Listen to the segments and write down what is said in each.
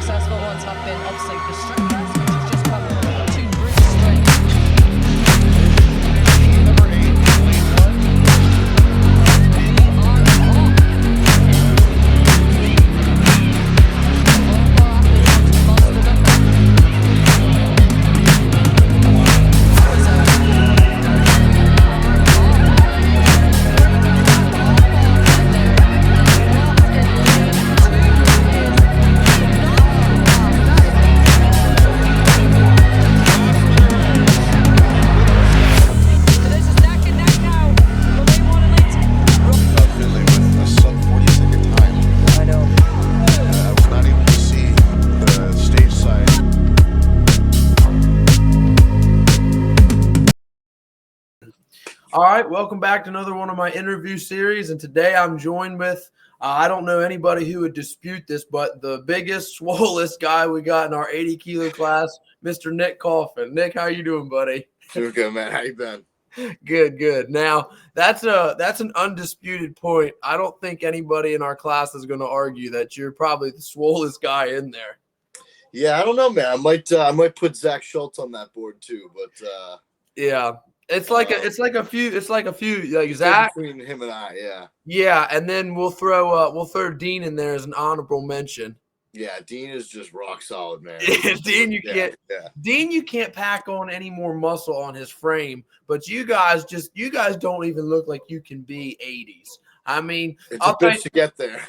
successful ones have been obviously the strict press, which has just come two groups straight. Number 8, lane 1. They are on. All our athletes want to master them. Finley with a sub 40-second time. I know. I was not able to see the stage side. All right, welcome back to another one of my interview series. And today I'm joined with, I don't know anybody who would dispute this, but the biggest, swollest guy we got in our 80 kilo class, Mr. Nick Coffin. Nick, how you doing, buddy? Doing good, man. How you been? Good, good. Now, that's an undisputed point. I don't think anybody in our class is going to argue that you're probably the swollest guy in there. Yeah, I don't know, man. I might put Zach Schultz on that board too, but Yeah. It's like a few like Zach between him and I, yeah. Yeah, and then we'll throw Dean in there as an honorable mention. Yeah, Dean is just rock solid, man. Dean, you can't pack on any more muscle on his frame, but you guys don't even look like you can be 80s. I mean, It's a bitch to get there.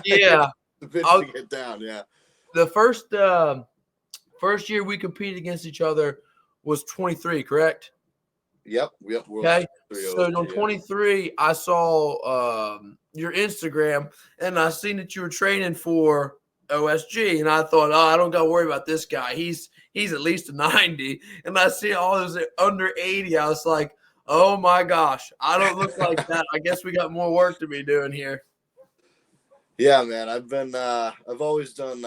Yeah. It's a bitch to get down, yeah. The first year we competed against each other was 23, correct? Yep. Okay. So on 23, I saw your Instagram, and I seen that you were training for OSG, and I thought, I don't got to worry about this guy. He's at least a 90. And I see all those under 80. I was like, oh my gosh, I don't look like that. I guess we got more work to be doing here. Yeah, man. I've always done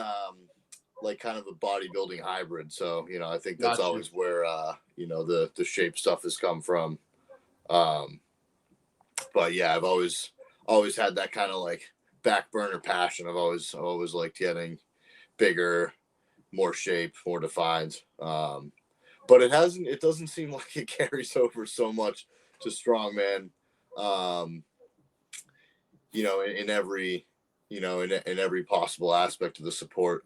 like kind of a bodybuilding hybrid. So, I think that's Gotcha. always where the shape stuff has come from. But yeah, I've always had that kind of like back burner passion. I've always liked getting bigger, more shape, more defined. But it doesn't seem like it carries over so much to strongman. In every in every possible aspect of the support,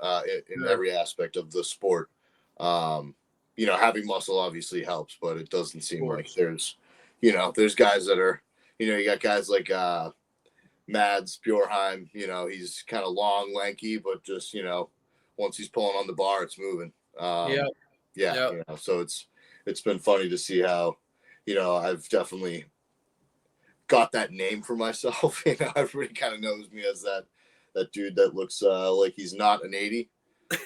in every aspect of the sport. Having muscle obviously helps, but it doesn't seem like there's guys that are, you got guys like Mads Bjorheim, he's kind of long, lanky, but just, once he's pulling on the bar, it's moving. So it's been funny to see how, I've definitely got that name for myself. Everybody kind of knows me as that dude that looks like he's not an 80.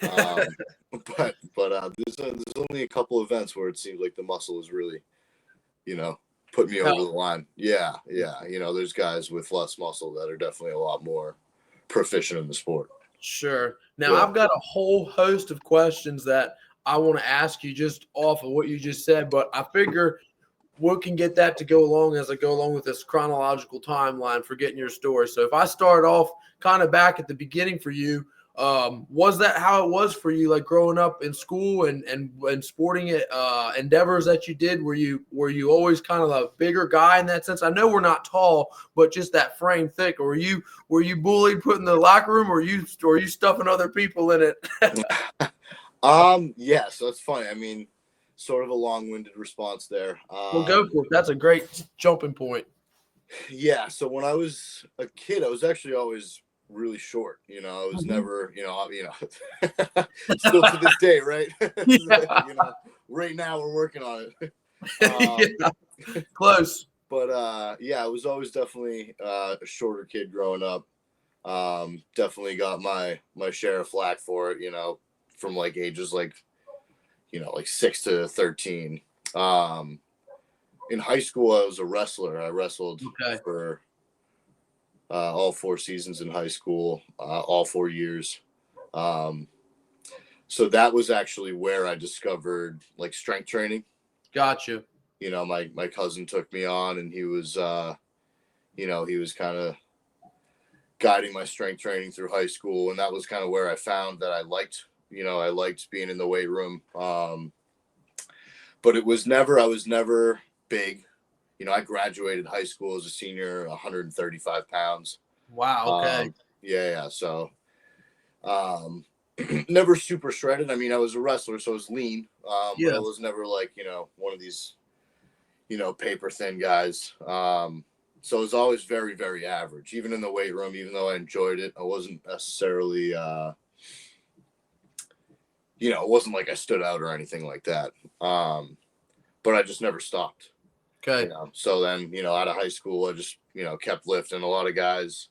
But there's only a couple events where it seems like the muscle is really, put me over the line. Yeah. There's guys with less muscle that are definitely a lot more proficient in the sport. Sure. Now, I've got a whole host of questions that I want to ask you just off of what you just said, but I figure we can get that to go along as I go along with this chronological timeline for getting your story. So if I start off kind of back at the beginning for you, was that how it was for you, like growing up in school and sporting endeavors that you did? Were you always kind of a bigger guy in that sense? I know we're not tall, but just that frame thick. Or were you bullied, put in the locker room, or are you stuffing other people in it? Yeah, so it's funny. I mean, sort of a long-winded response there. Well, go for it. That's a great jumping point. Yeah, so when I was a kid, I was actually always really short. I was never, still to this day, right? Yeah. Right now we're working on it. Yeah. Close. But I was always definitely a shorter kid growing up. Definitely got my share of flack for it, from like ages like 6 to 13. In high school, I was a wrestler. I wrestled for all 4 seasons in high school, all 4 years. So that was actually where I discovered like strength training. Gotcha. My cousin took me on, and he was kind of guiding my strength training through high school. And that was kind of where I found that I liked being in the weight room. But I was never big. I graduated high school as a senior, 135 pounds. Wow. Okay. Yeah. So, never super shredded. I mean, I was a wrestler, so I was lean. But I was never like, one of these, paper thin guys. So it was always very, very average, even in the weight room. Even though I enjoyed it, I wasn't necessarily, it wasn't like I stood out or anything like that. But I just never stopped. Okay. So then, out of high school, I just, kept lifting. A lot of guys,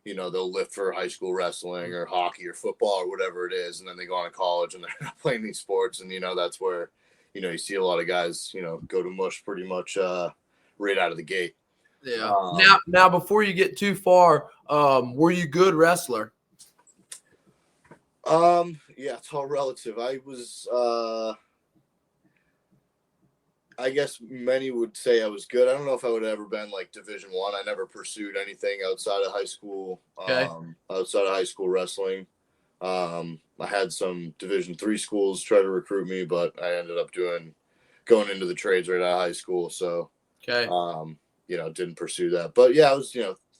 they'll lift for high school wrestling or hockey or football or whatever it is. And then they go on to college and they're not playing these sports. And, that's where, you see a lot of guys, go to mush pretty much right out of the gate. Yeah. Now, before you get too far, were you a good wrestler? Yeah, it's all relative. I was, I guess many would say I was good. I don't know if I would have ever been like Division I. I never pursued anything outside of high school. Okay. Outside of high school wrestling. I had some Division III schools try to recruit me, but I ended up going into the trades right out of high school. So, Okay. Didn't pursue that. But yeah, I was,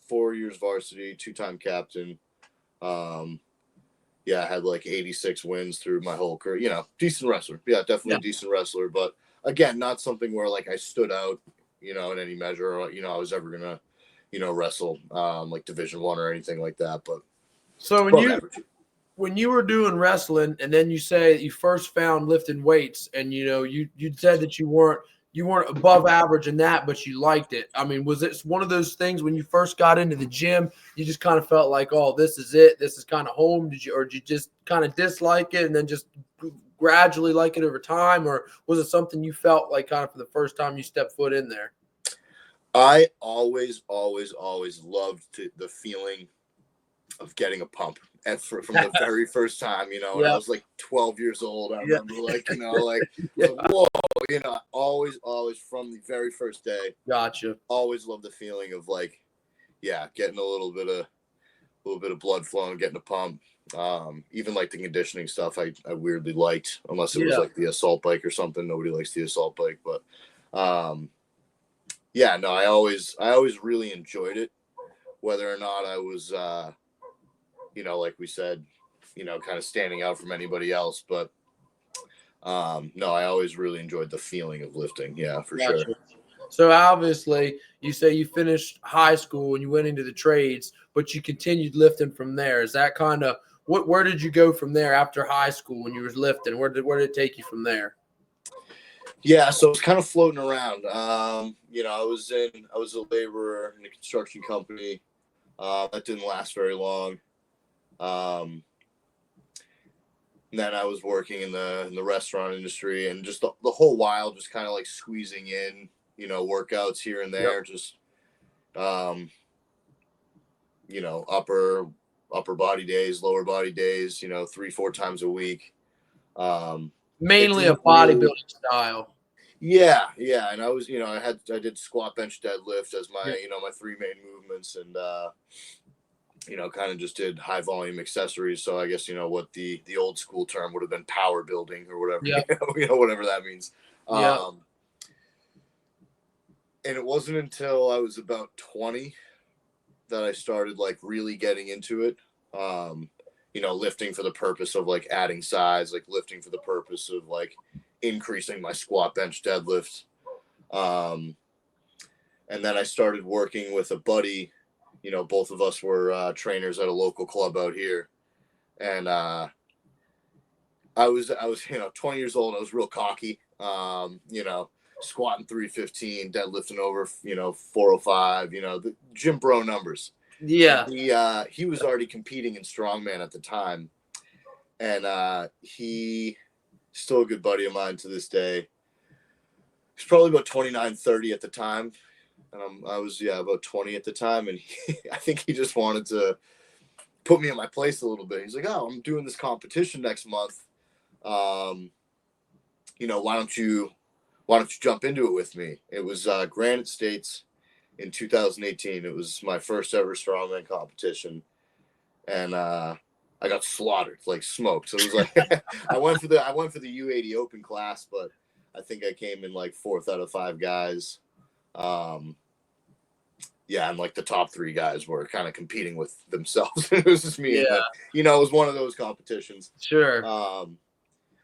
4 years varsity, 2-time captain. Yeah, I had like 86 wins through my whole career. Decent wrestler. Yeah, definitely a decent wrestler. But again, not something where like I stood out, in any measure, or I was ever gonna, wrestle like Division I or anything like that. But so when you were doing wrestling, and then you say that you first found lifting weights, and you said that you weren't above average in that, but you liked it. I mean, was it one of those things when you first got into the gym, you just kind of felt like, oh, this is it, this is kind of home? Did you just kind of dislike it and then just gradually like it over time, or was it something you felt like kind of for the first time you stepped foot in there? I always loved the feeling of getting a pump, and from the very first time, when I was like 12 years old, I remember whoa, always from the very first day. Gotcha. Always loved the feeling of like, getting a little bit of blood flowing, getting a pump. Even like the conditioning stuff, I weirdly liked, unless it was like the assault bike or something. Nobody likes the assault bike, but I always really enjoyed it, whether or not I was, like we said, kind of standing out from anybody else. But no, I always really enjoyed the feeling of lifting. Yeah, for sure. So obviously, you say you finished high school and you went into the trades, but you continued lifting from there. Is that kind of where did you go from there after high school when you were lifting? Where did it take you from there? Yeah, so it's kind of floating around. I was a laborer in a construction company. That didn't last very long. And then I was working in the restaurant industry, and just the whole while just kind of like squeezing in, workouts here and there, just upper body days, lower body days, 3-4 times a week. Mainly a bodybuilding style. Yeah. And I was, I did squat, bench, deadlift as my, my 3 main movements, and kind of just did high volume accessories. So I guess, what the old school term would have been power building or whatever, whatever that means. And it wasn't until I was about 20 that I started like really getting into it. Lifting for the purpose of like adding size, like lifting for the purpose of like increasing my squat, bench, deadlift. And then I started working with a buddy. Both of us were trainers at a local club out here. And I was 20 years old. I was real cocky, squatting 315, deadlifting over, 405, the gym bro numbers. Yeah. And he was already competing in Strongman at the time. And he still a good buddy of mine to this day. He's probably about 29, 30 at the time. And I was about 20 at the time. And I think he just wanted to put me in my place a little bit. He's like, oh, I'm doing this competition next month. Why don't you jump into it with me? It was Granite States in 2018. It was my first ever strongman competition, and I got slaughtered, like smoked. So it was like I went for the U80 Open class, but I think I came in like 4th out of 5 guys. Yeah, and like the top 3 guys were kind of competing with themselves. It was just me. Yeah. But, you know, it was one of those competitions. Sure.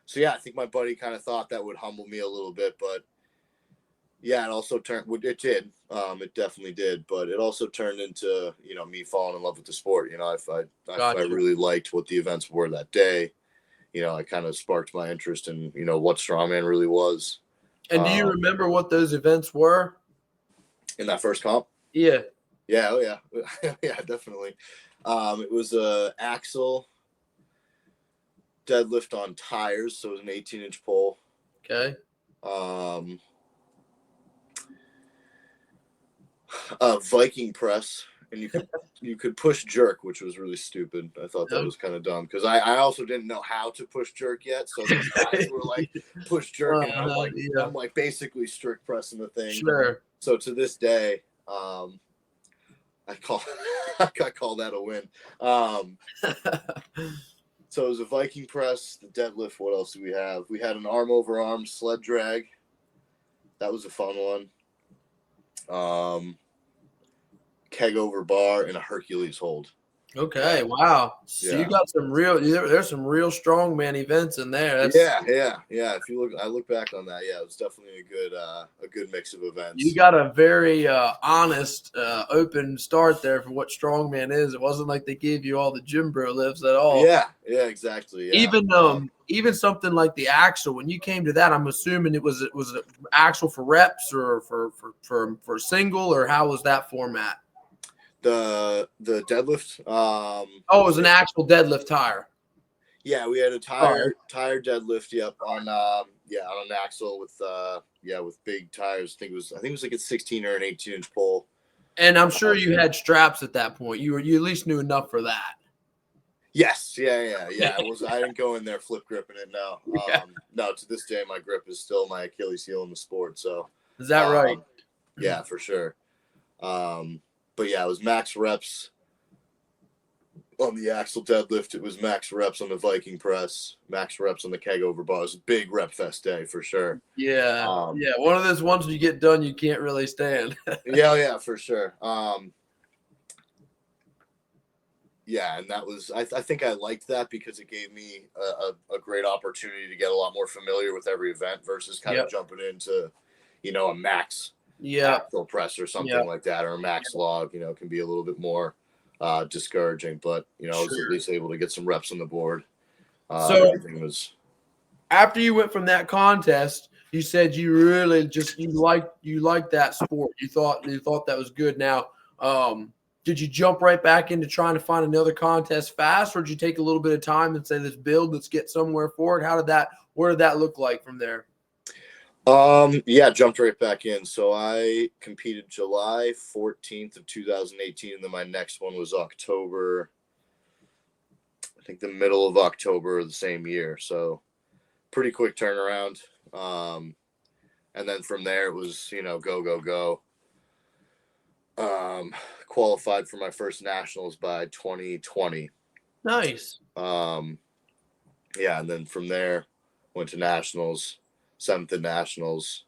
So yeah, I think my buddy kind of thought that would humble me a little bit, but yeah, it also turned. It did. It definitely did. But it also turned into, you know, me falling in love with the sport. You know, if I Gotcha. really liked what the events were that day, you know, I kind of sparked my interest in, you know, what strongman really was. And do you remember what those events were in that first comp? Yeah. Yeah. Oh yeah. Yeah, definitely. It was a axle deadlift on tires, so it was an 18-inch pole. Okay. Viking press, and you could push jerk, which was really stupid. I thought that was kind of dumb because I also didn't know how to push jerk yet. So these guys were like push jerk, and I'm like basically strict pressing the thing. Sure. So to this day, I call that a win. So it was a Viking press, the deadlift. What else do we have? We had an arm over arm sled drag. That was a fun one. Keg over bar and a Hercules hold. Okay, wow. So you got some there's some real strongman events in there. Yeah. If you look, I look back on that. Yeah, it was definitely a good mix of events. You got a very honest, open start there for what strongman is. It wasn't like they gave you all the gym bro lifts at all. Yeah, exactly. Yeah. Even something like the axle. When you came to that, I'm assuming it was an axle for reps or for single, or how was that format? The deadlift. It was an actual deadlift tire. Yeah, we had a tire deadlift. Yep, on on an axle with big tires. I think it was like a 16 or an 18-inch pole. And I'm sure you had straps at that point. You at least knew enough for that. Yes, yeah. I didn't go in there flip gripping it. No, no. To this day, my grip is still my Achilles heel in the sport. So is that right? Yeah, for sure. But yeah, it was max reps on the axle deadlift. It was max reps on the Viking press, max reps on the keg over bar. It was a big rep fest day for sure. Yeah. One of those ones when you get done, you can't really stand. yeah, for sure. Yeah, and that was I think I liked that because it gave me a great opportunity to get a lot more familiar with every event versus kind of jumping into, you know, a max axle press or something like that, or a max log. You know, can be a little bit more discouraging, but you know, I was at least able to get some reps on the board. So everything was. After you went from that contest, you said you really just you liked that sport. You thought that was good. Now, did you jump right back into trying to find another contest fast, or did you take a little bit of time and say, let's get somewhere forward? Where did that look like from there? Jumped right back in. So I competed July 14th of 2018, and then my next one was October, I think the middle of October of the same year. So pretty quick turnaround. And then from there it was, you know, go. Qualified for my first nationals by 2020. Nice. And then from there went to nationals, 7th in nationals,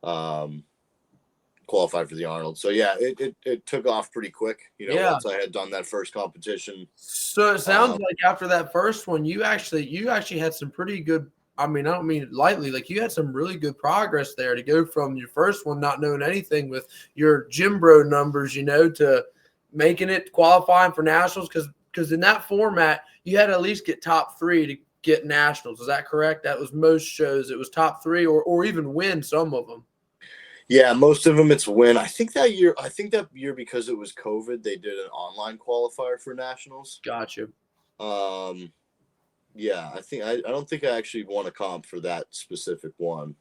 qualified for the Arnold. So yeah, it took off pretty quick, you know, once I had done that first competition. So it sounds like after that first one, you actually had some pretty good, I mean, I don't mean it lightly, like you had some really good progress there to go from your first one, not knowing anything with your gym bro numbers, you know, to making it, qualifying for nationals. Cause in that format, you had to at least get top 3 to get nationals. Is that correct? That was most shows. It was top 3 or even win some of them. Yeah, most of them it's win. I think that year because it was COVID, they did an online qualifier for nationals. Gotcha. Yeah, I don't think I actually won a comp for that specific one.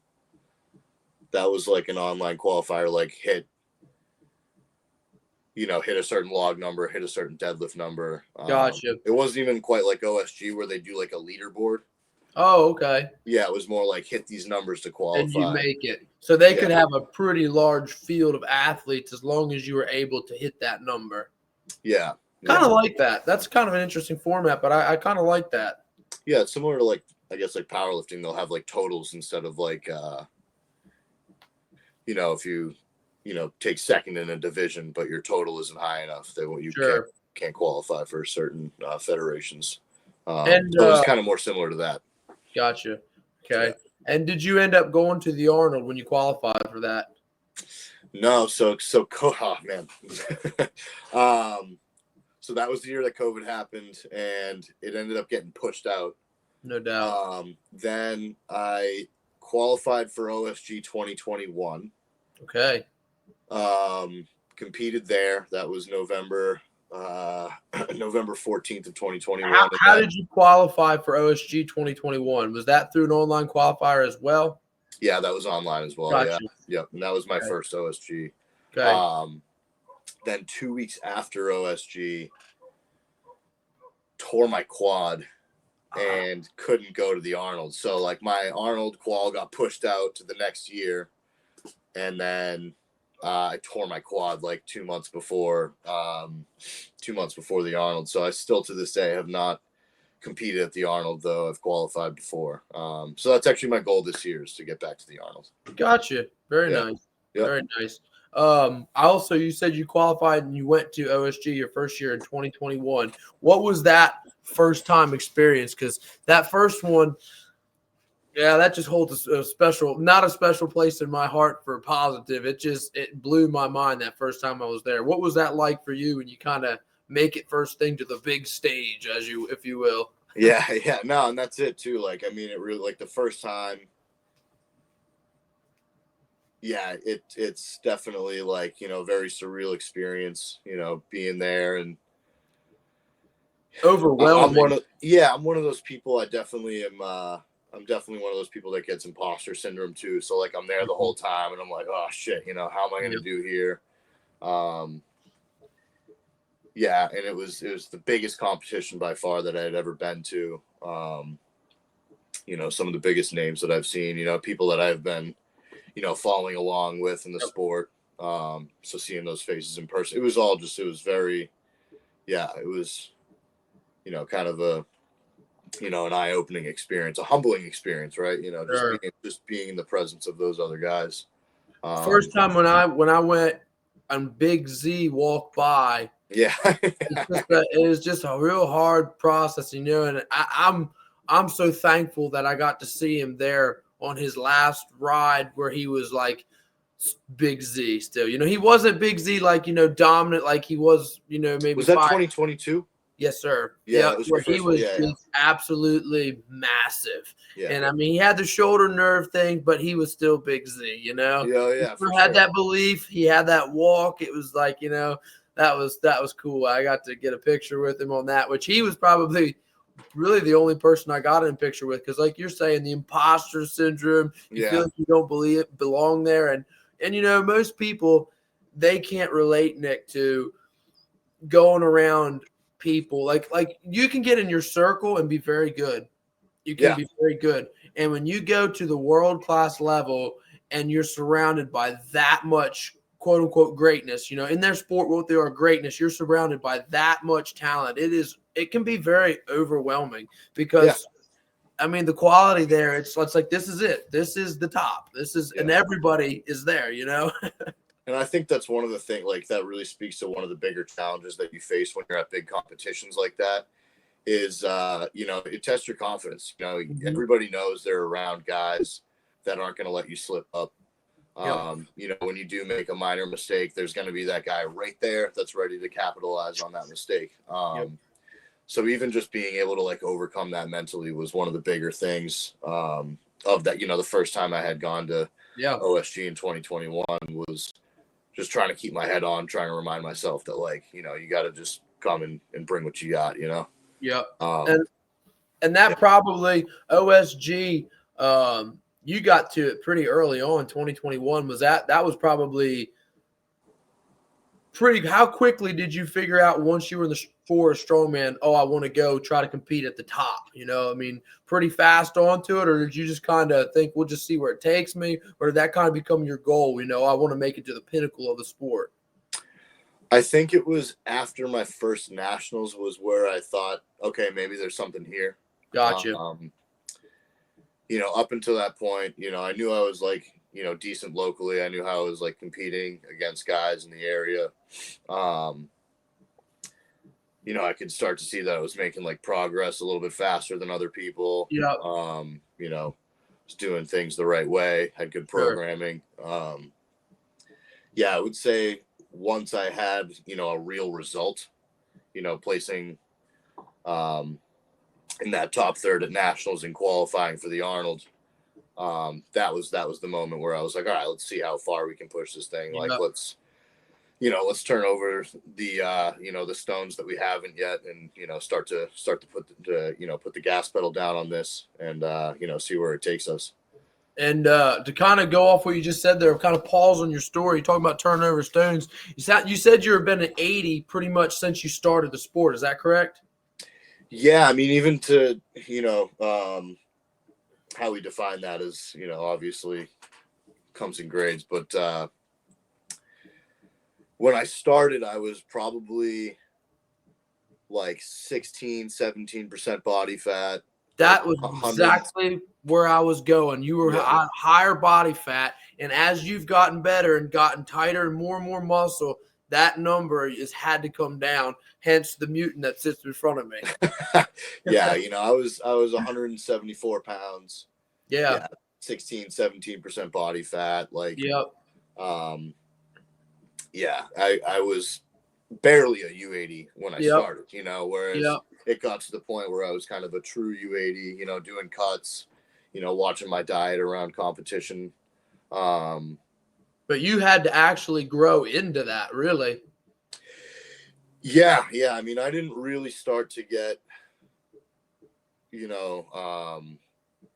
That was like an online qualifier, like hit a certain log number, hit a certain deadlift number. Gotcha. It wasn't even quite like OSG where they do like a leaderboard. Oh, okay. Yeah, it was more like hit these numbers to And you qualify. make it. So they could Yeah. have a pretty large field of athletes as long as you were able to hit that number. Yeah. Kind of like that. That's kind of an interesting format, but I kind of like that. Yeah, it's similar to like, I guess, like powerlifting. They'll have like totals instead of like if you take second in a division, but your total isn't high enough, you Sure. can't qualify for certain federations. And So it's kind of more similar to that. gotcha. Okay. Yeah. And did you end up going to the Arnold when you qualified for that? No, oh man. So that was the year that COVID happened, and it ended up getting pushed out. No doubt. Then I qualified for OSG 2021. Okay. Competed there. That was November 14th of 2021. How did you qualify for OSG 2021? Was that through an online qualifier as well? Yeah, that was online as well. Gotcha. Yeah. And that was my first OSG. Okay. Then 2 weeks after OSG, tore my quad and couldn't go to the Arnold. So like my Arnold qual got pushed out to the next year, and then I tore my quad like 2 months before the Arnold. So I still to this day have not competed at the Arnold, though I've qualified before. So that's actually my goal this year, is to get back to the Arnold. Gotcha. Very nice. Yep. Very nice. Also, you said you qualified and you went to OSG your first year in 2021. What was that first time experience? Because that first one, yeah, that just holds not a special place in my heart for positive. It blew my mind that first time I was there. What was that like for you when you kind of make it first thing to the big stage, if you will? Yeah. No, and that's it too. Like, I mean, it really, like the first time. Yeah, it's definitely like, very surreal experience, being there, and overwhelming. I'm one of those people. I'm definitely one of those people that gets imposter syndrome too. So like I'm there the whole time, and I'm like, oh shit, how am I gonna do here? Yeah, and it was the biggest competition by far that I had ever been to. Some of the biggest names that I've seen, people that I've been following along with in the sport. So seeing those faces in person, it was very, it was, kind of a, an eye-opening experience, a humbling experience, right? Just being in the presence of those other guys. First time when I went and Big Z walked by, yeah, it was just a real hard process, and I'm so thankful that I got to see him there on his last ride, where he was like Big Z still. He wasn't Big Z like, dominant like he was, maybe. Was that 2022? Yes, sir. Yeah, where he was just absolutely massive. Yeah. And I mean, he had the shoulder nerve thing, but he was still Big Z, Yeah. He had that belief. He had that walk. It was like, that was cool. I got to get a picture with him on that, which he was probably really the only person I got in a picture with, because like you're saying, the imposter syndrome, you feel like you don't belong there. And most people, they can't relate, Nick, to going around people. Like you can get in your circle and be very good. You can be very good. And when you go to the world-class level and you're surrounded by that much quote unquote greatness, in their sport, what they are greatness, you're surrounded by that much talent. It can be very overwhelming, because I mean, the quality there, it's like, this is it. This is the top. And everybody is there, And I think that's one of the things, like, that really speaks to one of the bigger challenges that you face when you're at big competitions like that is, it tests your confidence. Everybody knows they're around guys that aren't going to let you slip up. When you do make a minor mistake, there's going to be that guy right there that's ready to capitalize on that mistake. So even just being able to like overcome that mentally was one of the bigger things of that. The first time I had gone to OSG in 2021 was just trying to keep my head on, trying to remind myself that, like, you got to just come and bring what you got, Yeah. And that probably OSG, you got to it pretty early on. 2021 was that was probably how quickly did you figure out once you were in the for a strongman, oh, I want to go try to compete at the top? You know, I mean, pretty fast onto it, or did you just kind of think we'll just see where it takes me, or did that kind of become your goal? You know, I want to make it to the pinnacle of the sport. I think it was after my first nationals was where I thought, okay, maybe there's something here. Gotcha. You know, up until that point, you know, I knew I was like, you know, decent locally. I knew how I was like competing against guys in the area. You know, I could start to see that I was making like progress a little bit faster than other people. Yeah. You know, was doing things the right way, had good programming. Sure. Yeah, I would say once I had, you know, a real result, you know, placing in that top third at nationals and qualifying for the Arnold, that was the moment where I was like, all right, let's see how far we can push this thing. Like, let's turn over the you know, the stones that we haven't yet, and you know, start to put the gas pedal down on this, and you know, see where it takes us. And to kind of go off what you just said there, kind of pause on your story, talking about turning over stones. You said you've been at 80 pretty much since you started the sport. Is that correct? Yeah, I mean, even to, you know, how we define that is, you know, obviously comes in grades, but when I started, I was probably like 17% body fat. That was exactly where I was going. You were higher body fat, and as you've gotten better and gotten tighter and more muscle, that number has had to come down. Hence the mutant that sits in front of me. Yeah, you know, I was 174 pounds. Yeah. 17% body fat. Like, yep. Yeah, I was barely a U80 when I started, you know, whereas it got to the point where I was kind of a true U80, you know, doing cuts, you know, watching my diet around competition. But you had to actually grow into that, really. Yeah. I mean, I didn't really start to get, you know,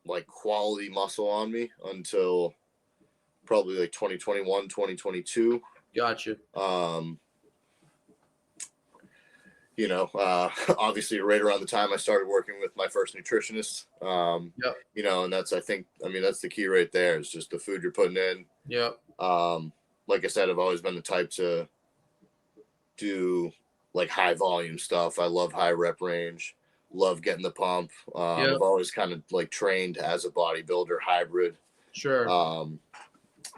like quality muscle on me until probably like 2021, 2022. Gotcha. You know, obviously right around the time I started working with my first nutritionist, you know, and that's the key right there is just the food you're putting in. Yeah. Like I said, I've always been the type to do like high volume stuff. I love high rep range, love getting the pump. I've always kind of like trained as a bodybuilder hybrid. Sure.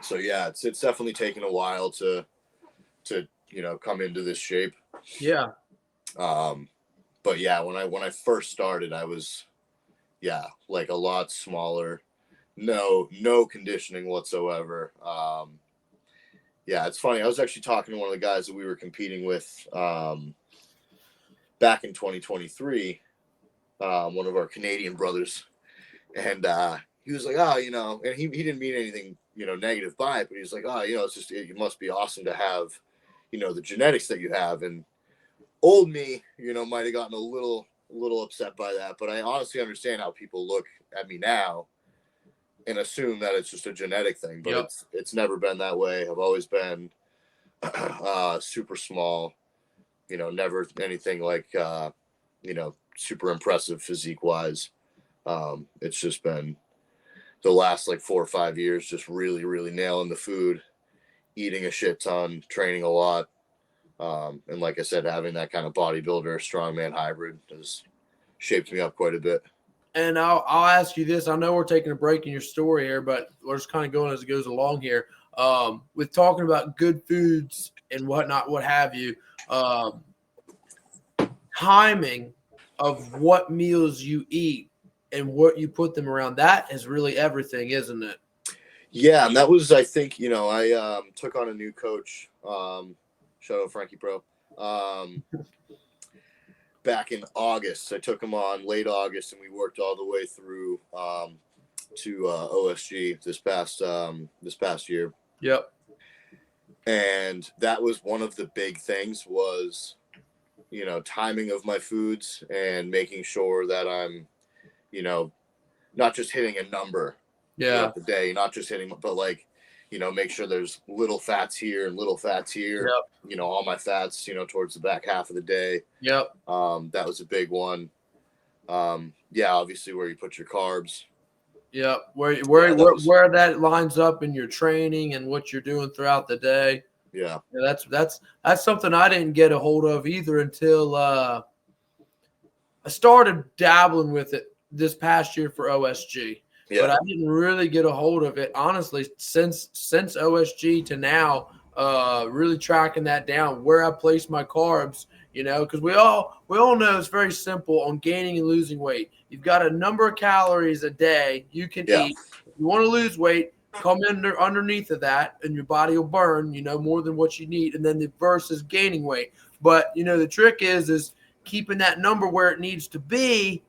So yeah, it's definitely taken a while to, you know, come into this shape. Yeah. But yeah, when I first started, I was, like a lot smaller, no conditioning whatsoever. Yeah, it's funny. I was actually talking to one of the guys that we were competing with, back in 2023, one of our Canadian brothers, and, he was like, oh, you know, and he didn't mean anything, you know, negative by it, but he was like, oh, you know, it must be awesome to have, you know, the genetics that you have. And old me, you know, might have gotten a little upset by that, but I honestly understand how people look at me now and assume that it's just a genetic thing, but it's never been that way. I've always been super small, you know, never anything like you know, super impressive physique wise. It's just been the last like 4 or 5 years just really nailing the food, eating a shit ton, training a lot. And like I said, having that kind of bodybuilder, strongman hybrid has shaped me up quite a bit. And I'll ask you this. I know we're taking a break in your story here, but we're just kind of going as it goes along here. With talking about good foods and whatnot, what have you, timing of what meals you eat and what you put them around, that is really everything, isn't it? Yeah, and that was, I think, you know, I took on a new coach, shout out Frankie Pro, back in August. I took him on late August, and we worked all the way through to OSG this past year. Yep. And that was one of the big things was, you know, timing of my foods and making sure that I'm, you know, not just hitting a number throughout the day, not just hitting, but like, make sure there's little fats here and little fats here. Yep. All my fats, towards the back half of the day. Yep. That was a big one. Obviously where you put your carbs. Yep. Where that lines up in your training and what you're doing throughout the day. Yeah. That's something I didn't get a hold of either until I started dabbling with it this past year for OSG. Yeah. But I didn't really get a hold of it, honestly, since OSG to now, really tracking that down, where I place my carbs, because we all know it's very simple on gaining and losing weight. You've got a number of calories a day you can eat. If you want to lose weight, come underneath of that, and your body will burn, more than what you need. And then the versus gaining weight. But, the trick is keeping that number where it needs to be.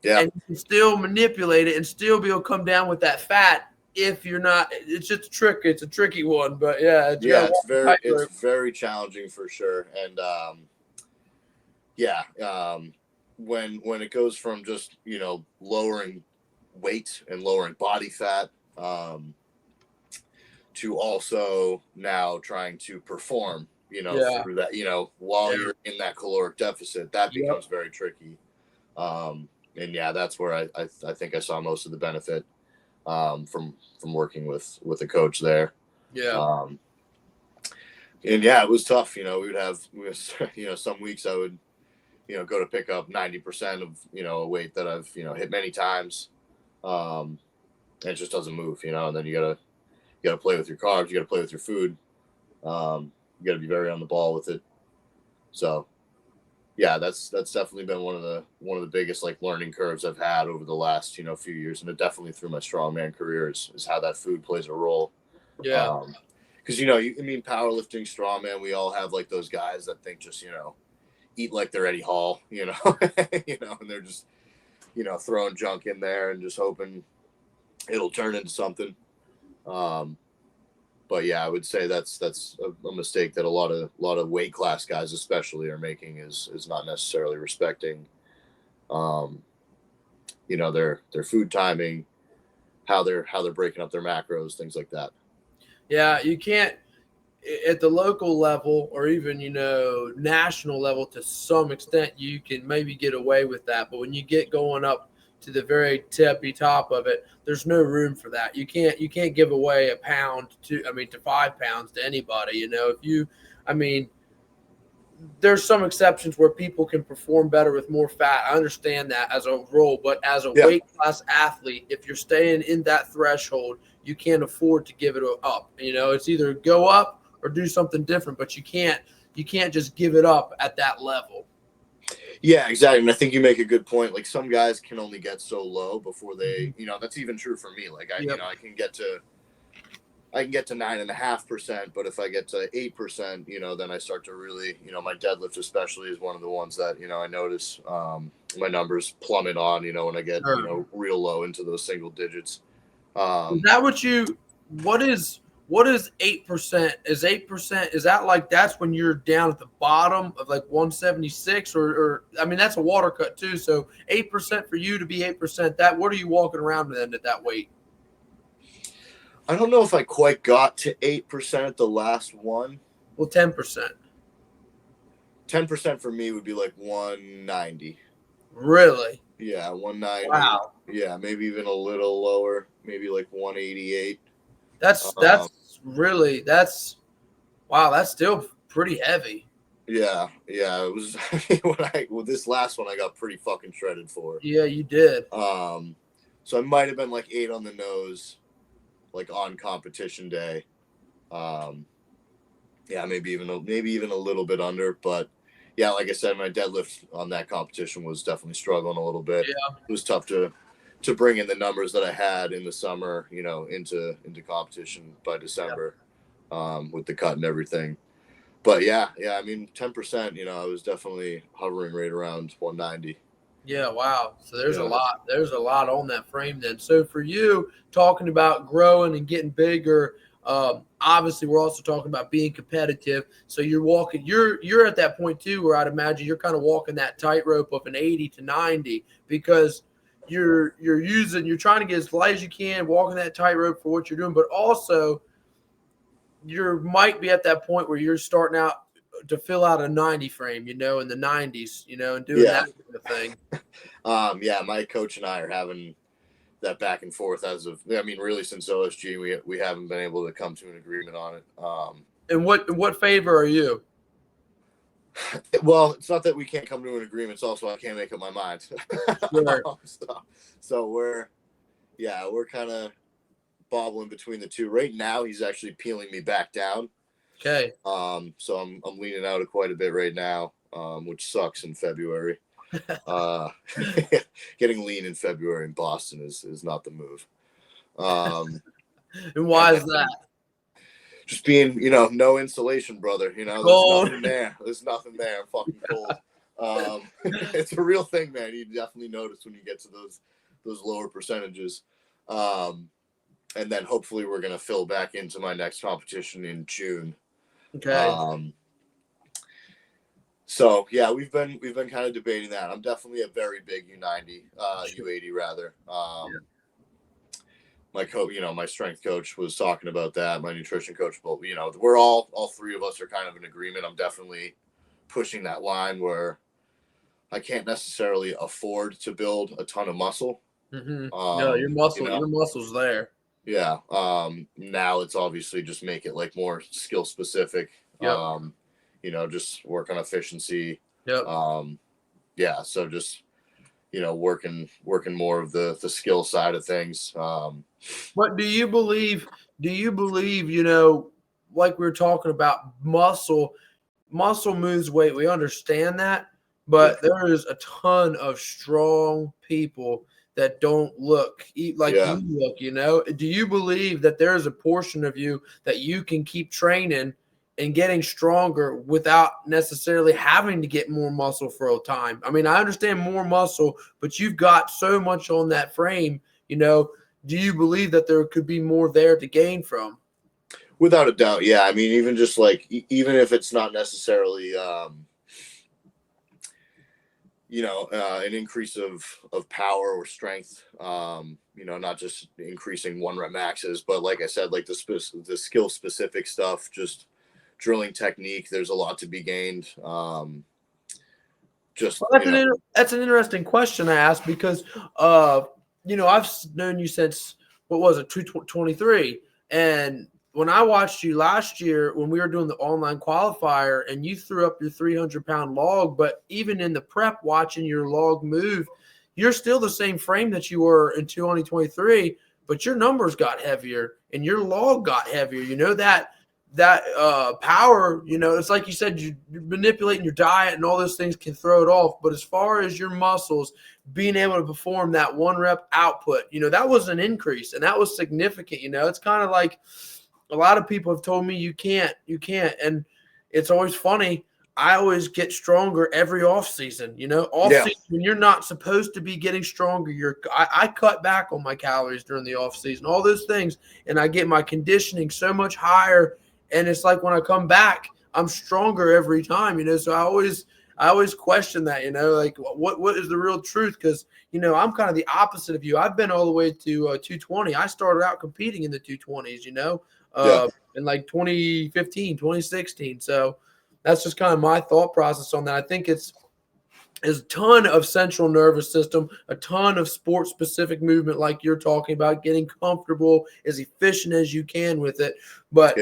Yeah. And you can still manipulate it and still be able to come down with that fat if you're not. It's just a trick. It's a tricky one, but it's very challenging for sure. And when it goes from just lowering weight and lowering body fat to also now trying to perform through that while you're in that caloric deficit, that becomes very tricky. And that's where I think I saw most of the benefit from working with a coach there. Yeah. It was tough. Some weeks I would, go to pick up 90% of, a weight that I've, hit many times. And it just doesn't move, and then you gotta play with your carbs. You gotta play with your food. You gotta be very on the ball with it. So that's definitely been one of the biggest like learning curves I've had over the last, few years. And it definitely through my strongman career is how that food plays a role. Yeah. Because powerlifting, strongman, we all have like those guys that think just eat like they're Eddie Hall, and they're just throwing junk in there and just hoping it'll turn into something. But I would say that's a mistake that a lot of weight class guys especially are making is not necessarily respecting their food timing, how they're breaking up their macros, things like that. Yeah, you can't at the local level or even, national level to some extent, you can maybe get away with that. But when you get going up to the very tippy top of it, there's no room for that. You can't give away a pound to 5 pounds to anybody. There's some exceptions where people can perform better with more fat. I understand that as a rule, but as a weight class athlete, if you're staying in that threshold, you can't afford to give it up. It's either go up or do something different, but you can't just give it up at that level. Yeah, exactly. And I think you make a good point. Like some guys can only get so low before they, that's even true for me. Like I can get to 9.5%, but if I get to 8%, then I start to really, my deadlift especially is one of the ones that, I notice my numbers plummet on, when I get, real low into those single digits. Is that what is 8%? Is 8%, is that like that's when you're down at the bottom of like 176 or that's a water cut too. So 8% for you to be 8%, what are you walking around then at that weight? I don't know if I quite got to 8% at the last one. Well, 10%. 10% for me would be like 190. Really? Yeah, 190. Wow. Yeah, maybe even a little lower, maybe like 188. That's still pretty heavy. Yeah, it was this last one I got pretty fucking shredded for. Yeah, you did. So I might have been like 8 on the nose, like on competition day. Maybe even a little bit under, but yeah, like I said, my deadlift on that competition was definitely struggling a little bit. Yeah. It was tough to bring in the numbers that I had in the summer, into competition by December, with the cut and everything. But 10%, I was definitely hovering right around 190. Yeah, wow. So there's a lot on that frame then. So for you, talking about growing and getting bigger, obviously we're also talking about being competitive. So you're at that point too, where I'd imagine you're kind of walking that tightrope of an 80 to 90 because you're trying to get as light as you can, walking that tightrope for what you're doing, but also you might be at that point where you're starting out to fill out a 90 frame, in the 90s, and doing Yeah. that kind of thing. Yeah, my coach and I are having that back and forth really since OSG, we haven't been able to come to an agreement on it. And what favor are you? Well, it's not that we can't come to an agreement. It's also I can't make up my mind. Sure. So we're kind of bobbling between the two. Right now, he's actually peeling me back down. Okay. So I'm leaning out quite a bit right now, which sucks in February. Getting lean in February in Boston is not the move. And why is that? Just being, no insulation, brother. There's nothing there. There's nothing there. I'm fucking cold. It's a real thing, man. You definitely notice when you get to those lower percentages. And then hopefully we're gonna fill back into my next competition in June. Okay. So yeah, we've been kind of debating that. I'm definitely a very big U90, U80 rather. My coach, my strength coach was talking about that. My nutrition coach, but we're all three of us are kind of in agreement. I'm definitely pushing that line where I can't necessarily afford to build a ton of muscle. Mm-hmm. No, your muscle's there. Yeah. Now it's obviously just make it like more skill specific. Yep. Just work on efficiency. Yep. Yeah. So just, working more of the skill side of things. What do you believe, like we were talking about muscle moves weight. We understand that, but there is a ton of strong people that don't look like you look, Do you believe that there is a portion of you that you can keep training and getting stronger without necessarily having to get more muscle for a time? I mean, I understand more muscle, but you've got so much on that frame, Do you believe that there could be more there to gain from? Without a doubt, yeah. I mean, even just like, even if it's not necessarily, an increase of power or strength, not just increasing 1 rep maxes, but like I said, like the skill specific stuff, just drilling technique. There's a lot to be gained. That's an interesting question I asked because, I've known you since, what was it, 223, and when I watched you last year when we were doing the online qualifier and you threw up your 300-pound log, but even in the prep watching your log move, you're still the same frame that you were in 2023, but your numbers got heavier and your log got heavier. That power, it's like you said, you're manipulating your diet and all those things can throw it off. But as far as your muscles being able to perform that 1 rep output, that was an increase and that was significant. It's kind of like, a lot of people have told me you can't. And it's always funny. I always get stronger every off season, season when you're not supposed to be getting stronger. I cut back on my calories during the off season, all those things. And I get my conditioning so much higher. And it's like when I come back, I'm stronger every time, so I always question that, like what is the real truth? Because, I'm kind of the opposite of you. I've been all the way to 220. I started out competing in the 220s, in like 2015, 2016. So that's just kind of my thought process on that. I think it's a ton of central nervous system, a ton of sport specific movement, like you're talking about, getting comfortable, as efficient as you can with it. But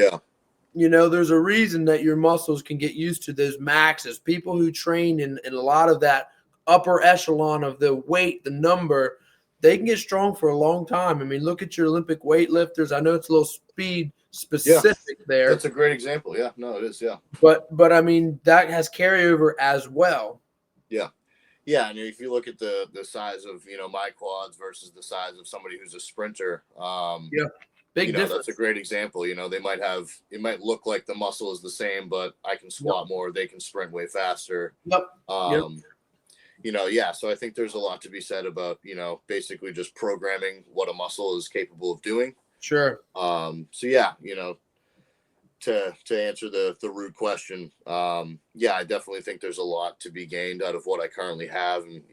there's a reason that your muscles can get used to those maxes. People who train in a lot of that upper echelon of the weight, the number, they can get strong for a long time. I mean, look at your Olympic weightlifters. I know it's a little speed specific there. That's a great example. Yeah, no, it is. Yeah. But I mean, that has carryover as well. Yeah. Yeah. And if you look at the size of, my quads versus the size of somebody who's a sprinter, big difference. That's a great example. It might look like the muscle is the same, but I can squat more. They can sprint way faster. So I think there's a lot to be said about, basically just programming what a muscle is capable of doing. Sure. To answer the root question, I definitely think there's a lot to be gained out of what I currently have. And,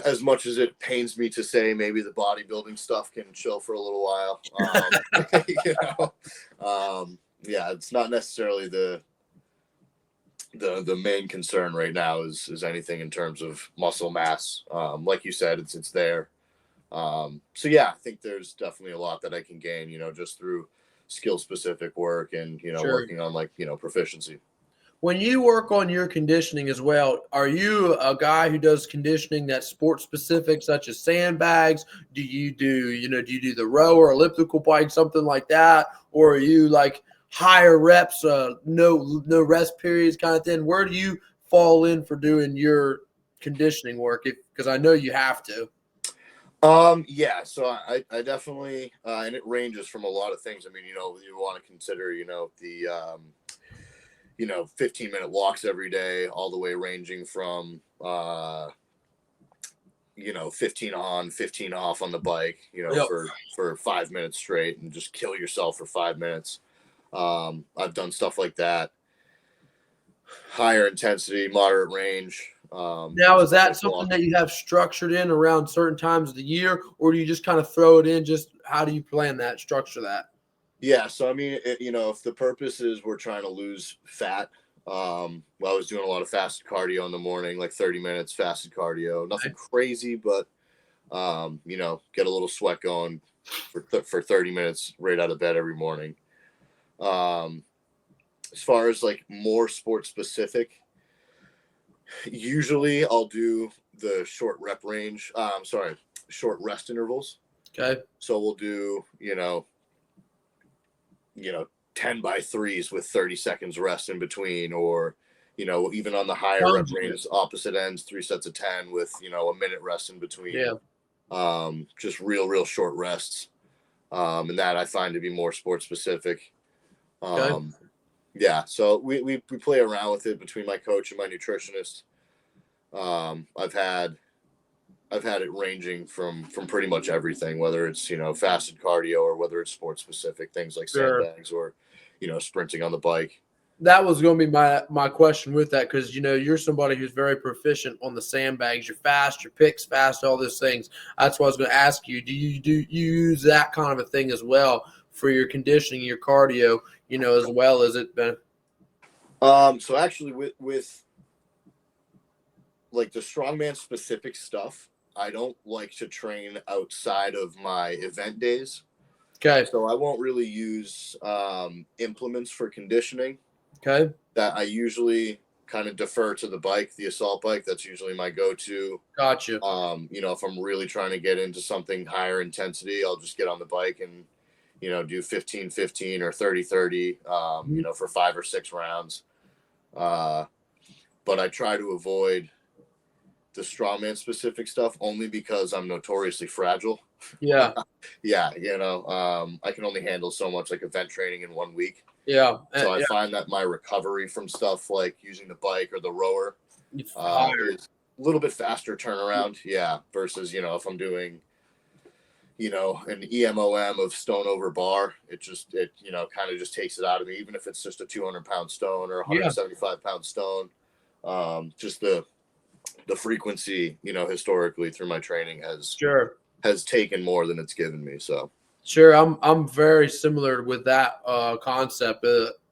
as much as it pains me to say, maybe the bodybuilding stuff can chill for a little while. You know, yeah, it's not necessarily the main concern right now is anything in terms of muscle mass. Like you said, it's there. So yeah, I think there's definitely a lot that I can gain, you know, just through skill specific work and, you know, Sure. working on like, you know, proficiency. When you work on your conditioning as well, are you a guy who does conditioning that's sport specific, such as sandbags? Do you do the row or elliptical bike, something like that? Or are you like higher reps, no rest periods kind of thing? Where do you fall in for doing your conditioning work? Because I know you have to. Yeah, so I definitely, and it ranges from a lot of things. I mean, you know, you want to consider, you know, the, 15-minute walks every day, all the way ranging from, 15 on, 15 off on the bike, you know, Yep. for 5 minutes straight and just kill yourself for 5 minutes. I've done stuff like that. Higher intensity, moderate range. Now, is that like something walking. that you have structured in around certain times of the year, or do you just kind of throw it in? Just how do you plan that, structure that? Yeah, so I mean, if the purpose is we're trying to lose fat, well, I was doing a lot of fasted cardio in the morning, like 30 minutes fasted cardio. Nothing crazy, but get a little sweat going for 30 minutes right out of bed every morning. As far as like more sport specific, usually I'll do the short rep range. Short rest intervals. Okay. So we'll do, 10 by threes with 30 seconds rest in between, or, even on the higher rep range, opposite ends, 3 sets of 10 with, a minute rest in between. Yeah. Just real short rests. And that I find to be more sport specific. Okay. Yeah. So we play around with it between my coach and my nutritionist. I've had it ranging from pretty much everything, whether it's, fasted cardio or whether it's sport specific things like Sure. sandbags or, sprinting on the bike. That was going to be my question with that, because you're somebody who's very proficient on the sandbags. You're fast, your picks fast, all those things. That's what I was going to ask you. Do you use that kind of a thing as well for your conditioning, your cardio, as well as it been? So actually with like the strongman specific stuff, I don't like to train outside of my event days. Okay. So I won't really use implements for conditioning. Okay. That I usually kind of defer to the bike, the assault bike. That's usually my go-to. Gotcha. If I'm really trying to get into something higher intensity, I'll just get on the bike and, do 15-15 or 30-30, for 5 or 6 rounds. But I try to avoid the strongman specific stuff only because I'm notoriously fragile. Yeah. Yeah. I can only handle so much like event training in 1 week. Yeah. So I find that my recovery from stuff like using the bike or the rower is a little bit faster turnaround. Yeah. Versus, if I'm doing, an EMOM of stone over bar, it kind of just takes it out of me, even if it's just a 200-pound stone or 175-pound stone. Just the frequency, historically through my training has taken more than it's given me. So sure, I'm very similar with that concept.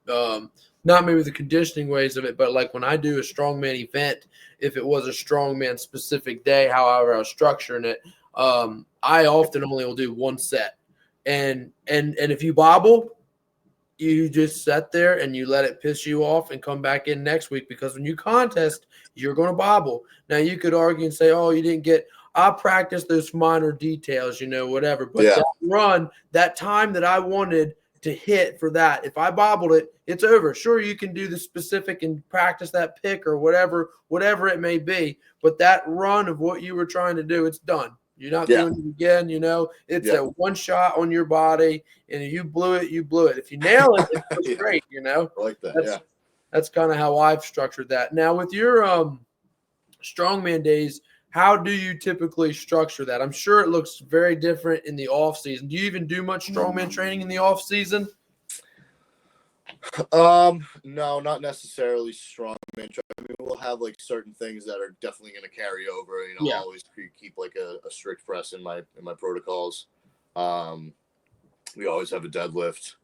Not maybe the conditioning ways of it, but like when I do a strongman event, if it was a strongman specific day, however I was structuring it, I often only will do 1 set, and if you bobble, you just sit there and you let it piss you off and come back in next week, because when you contest, you're going to bobble. Now you could argue and say, oh, you didn't get. I practiced those minor details, whatever. But that run, that time that I wanted to hit for that, if I bobbled it, it's over. Sure, you can do the specific and practice that pick or whatever it may be. But that run of what you were trying to do, it's done. You're not doing it again, It's a one shot on your body, and if you blew it, you blew it. If you nail it, it's great, I like that. That's kind of how I've structured that. Now, with your strongman days, how do you typically structure that? I'm sure it looks very different in the off season. Do you even do much strongman training in the off season? No, not necessarily strongman. I mean, we'll have like certain things that are definitely going to carry over. You know, Yeah. I'll always keep like a strict press in my protocols. Um, we always have a deadlift.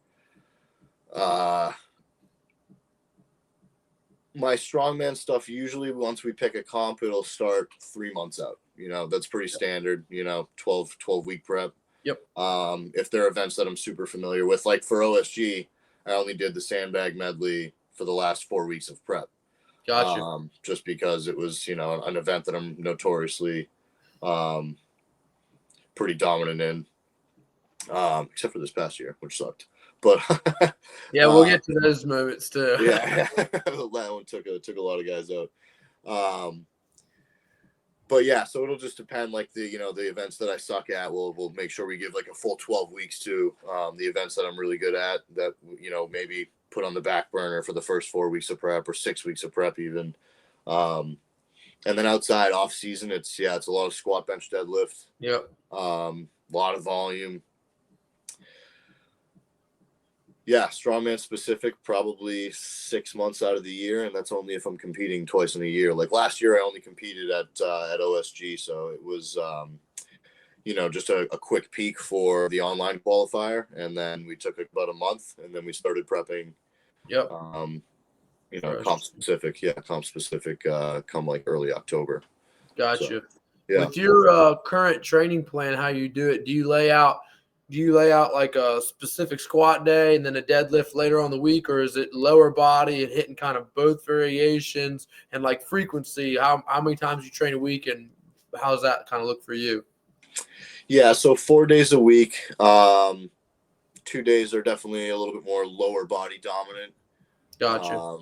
My strongman stuff, usually once we pick a comp, it'll start 3 months out. You know, that's pretty standard. You know, 12 week prep. Yep. If there are events that I'm super familiar with, like for OSG, I only did the sandbag medley for the last 4 weeks of prep. Gotcha. Just because it was, you know, an event that I'm notoriously pretty dominant in, except for this past year, which sucked. But Yeah, we'll get to those moments too. yeah, that one took a lot of guys out. But yeah, so it'll just depend. Like the events that I suck at, we'll make sure we give like a full 12 weeks to the events that I'm really good at. That maybe put on the back burner for the first 4 weeks of prep or 6 weeks of prep even. And then outside off season, it's a lot of squat, bench, deadlift. Yep. A lot of volume. Yeah, strongman specific, probably 6 months out of the year, and that's only if I'm competing twice in a year. Like last year, I only competed at OSG, so it was just a quick peak for the online qualifier, and then we took about a month, and then we started prepping. Yep. Comp specific, come like early October. Gotcha. So, yeah. With your current training plan, how you do it? Do you lay out like a specific squat day and then a deadlift later on the week, or is it lower body and hitting kind of both variations, and like frequency? How many times you train a week, and how does that kind of look for you? Yeah, so 4 days a week. 2 days are definitely a little bit more lower body dominant. Gotcha.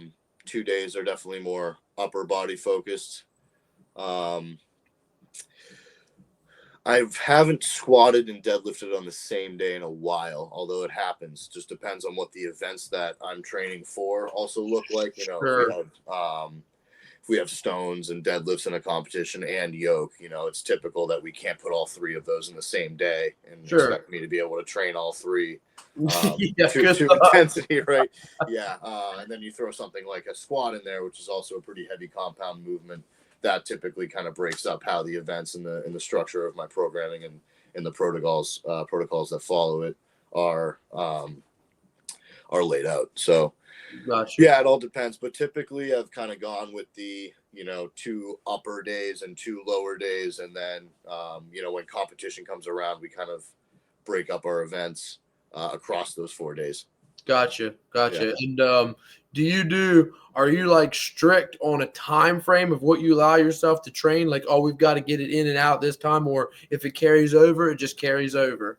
2 days are definitely more upper body focused. I haven't squatted and deadlifted on the same day in a while, although it happens. Just depends on what the events that I'm training for also look like. Sure. If we have stones and deadlifts in a competition and yoke, it's typical that we can't put all three of those in the same day and expect me to be able to train all three to intensity, right? Yeah. And then you throw something like a squat in there, which is also a pretty heavy compound movement. That typically kind of breaks up how the events in the structure of my programming and in the protocols that follow it are laid out. So, gotcha. Yeah, it all depends. But typically, I've kind of gone with the 2 upper days and 2 lower days, and then when competition comes around, we kind of break up our events across those 4 days. Gotcha. Yeah. And are you like strict on a time frame of what you allow yourself to train? Like, oh, we've got to get it in and out this time, or if it carries over, it just carries over?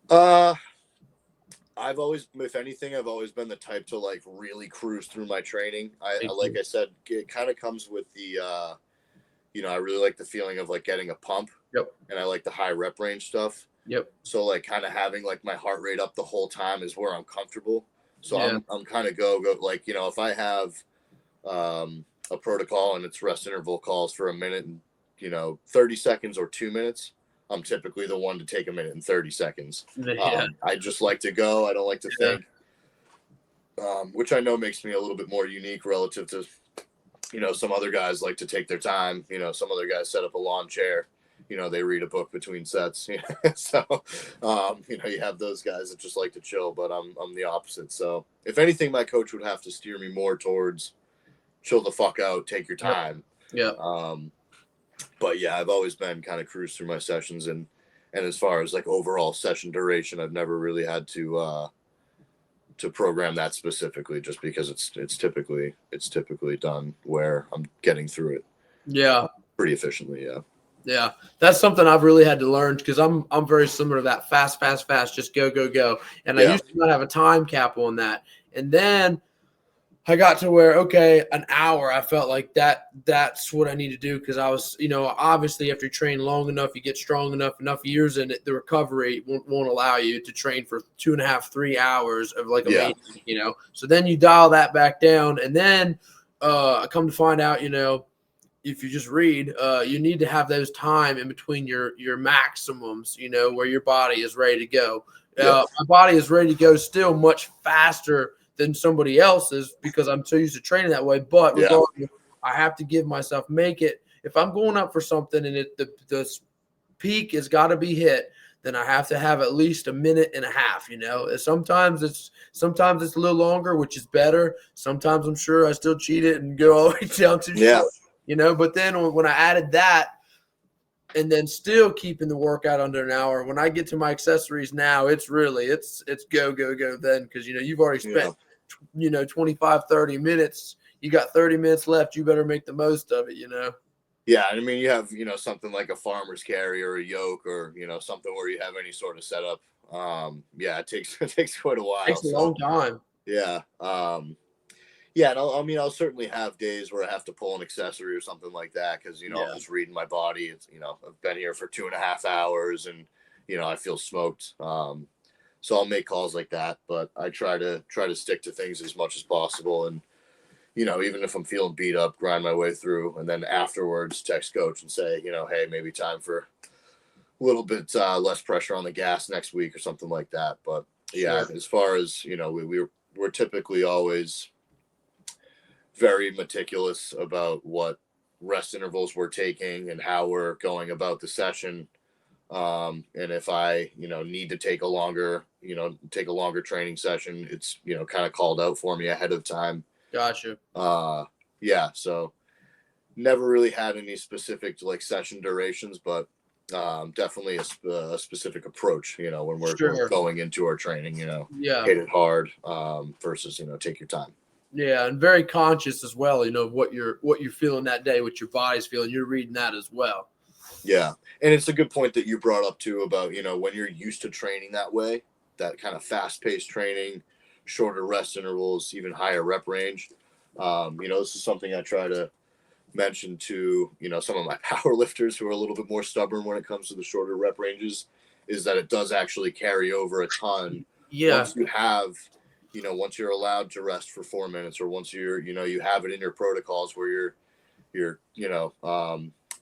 If anything, I've always been the type to like really cruise through my training. Like I said, it kind of comes with the, I really like the feeling of like getting a pump. Yep. And I like the high rep range stuff. Yep. So like kind of having like my heart rate up the whole time is where I'm comfortable. So Yeah. I'm kind of go like, if I have a protocol and it's rest interval calls for a minute and 30 seconds or 2 minutes, I'm typically the one to take a minute and 30 seconds. Yeah. I just like to go. I don't like to think, which I know makes me a little bit more unique relative to, some other guys like to take their time. Some other guys set up a lawn chair. They read a book between sets. So, you have those guys that just like to chill, but I'm the opposite. So if anything, my coach would have to steer me more towards chill the fuck out, take your time. Yeah. But yeah, I've always been kind of cruise through my sessions, and as far as like overall session duration, I've never really had to program that specifically, just because it's typically done where I'm getting through it. Yeah. Pretty efficiently. Yeah. Yeah, that's something I've really had to learn, because I'm very similar to that. Fast, just go, and I used to not have a time cap on that, and then I got to where, okay, an hour, I felt like that's what I need to do, because I was, obviously after you train long enough, you get strong enough years in it, the recovery won't allow you to train for 2.5, 3 hours of like a main, so then you dial that back down, and then I come to find out, if you just read, you need to have those time in between your maximums, where your body is ready to go. Yeah. My body is ready to go still much faster than somebody else's because I'm so used to training that way. But Yeah. regardless, I have to give myself, make it. If I'm going up for something and the peak has got to be hit, then I have to have at least a minute and a half. Sometimes it's a little longer, which is better. Sometimes I'm sure I still cheat it and go all the way down too Yeah. short. But then when I added that, and then still keeping the workout under an hour, when I get to my accessories now, it's go then, because you've already spent 25, 30 minutes. You got 30 minutes left. You better make the most of it. Yeah, I mean, you have something like a farmer's carry or a yoke, or something where you have any sort of setup. Yeah, it takes quite a while. Takes a long time. Yeah. Yeah, and I'll certainly have days where I have to pull an accessory or something like that because I'm just reading my body. It's I've been here for 2.5 hours and I feel smoked. So I'll make calls like that, but I try to stick to things as much as possible, and even if I'm feeling beat up, grind my way through, and then afterwards text coach and say hey, maybe time for a little bit less pressure on the gas next week or something like that. But yeah, as far as we're typically always very meticulous about what rest intervals we're taking and how we're going about the session. And if I, need to take a longer training session, it's, kind of called out for me ahead of time. Gotcha. Yeah. So never really had any specific like session durations, but definitely a specific approach, when we're going into our training, hit it hard versus, take your time. Yeah, and very conscious as well, of what you're feeling that day, what your body's feeling. You're reading that as well. Yeah, and it's a good point that you brought up too about when you're used to training that way, that kind of fast-paced training, shorter rest intervals, even higher rep range. This is something I try to mention to some of my power lifters who are a little bit more stubborn when it comes to the shorter rep ranges, is that it does actually carry over a ton. Yeah. Once you have once you're allowed to rest for 4 minutes, or once you're, you have it in your protocols where you're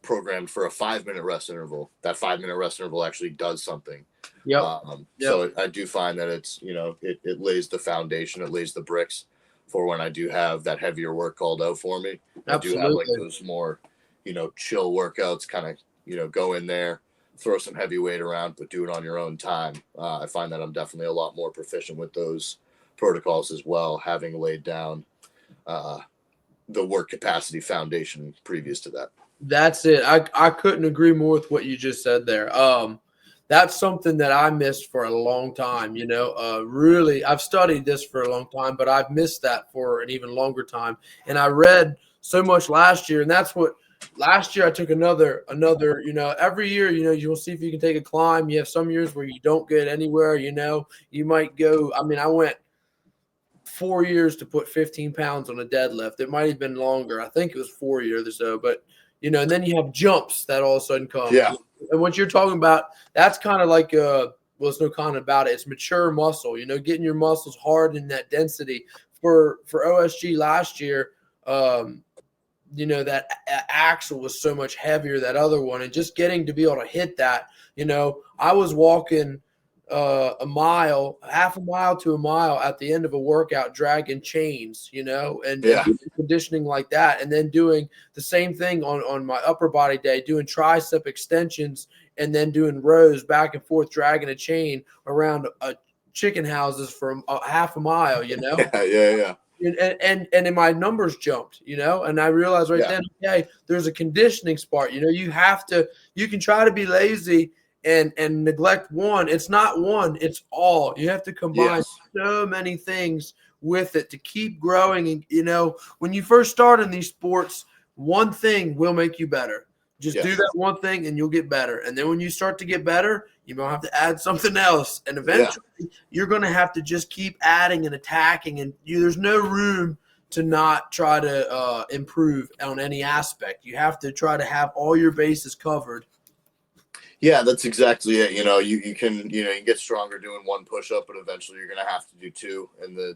programmed for a 5-minute rest interval, that 5-minute rest interval actually does something. So I do find that it's, it lays the foundation, it lays the bricks for when I do have that heavier work called out for me. I do have like those more, chill workouts, kind of, go in there, throw some heavy weight around, but do it on your own time. I find that I'm definitely a lot more proficient with those protocols as well, having laid down the work capacity foundation previous to that. That's it. I couldn't agree more with what you just said there. That's something that I missed for a long time. Really, I've studied this for a long time, but I've missed that for an even longer time. And I read so much last year, and that's what last year I took another. Every year, you'll see if you can take a climb. You have some years where you don't get anywhere. You might go. I mean, I went 4 years to put 15 pounds on a deadlift. It might have been longer. I think it was 4 years or so, but and then you have jumps that all of a sudden come. Yeah. And what you're talking about, that's kind of like there's no kind about it. It's mature muscle, getting your muscles hard in that density. For OSG last year, that axle was so much heavier, that other one, and just getting to be able to hit that, I was walking a mile, half a mile to a mile at the end of a workout, dragging chains, and conditioning like that. And then doing the same thing on my upper body day, doing tricep extensions, and then doing rows back and forth, dragging a chain around chicken houses for half a mile, Yeah. And then my numbers jumped, and I realized then, okay, there's a conditioning part. You can try to be lazy and neglect one. It's not one, it's all. You have to combine so many things with it to keep growing. And when you first start in these sports, one thing will make you better. Just do that one thing and you'll get better. And then when you start to get better, you might have to add something else. And eventually you're going to have to just keep adding and attacking. And there's no room to not try to improve on any aspect. You have to try to have all your bases covered. Yeah, that's exactly it. You can get stronger doing one push-up, but eventually you're going to have to do two. And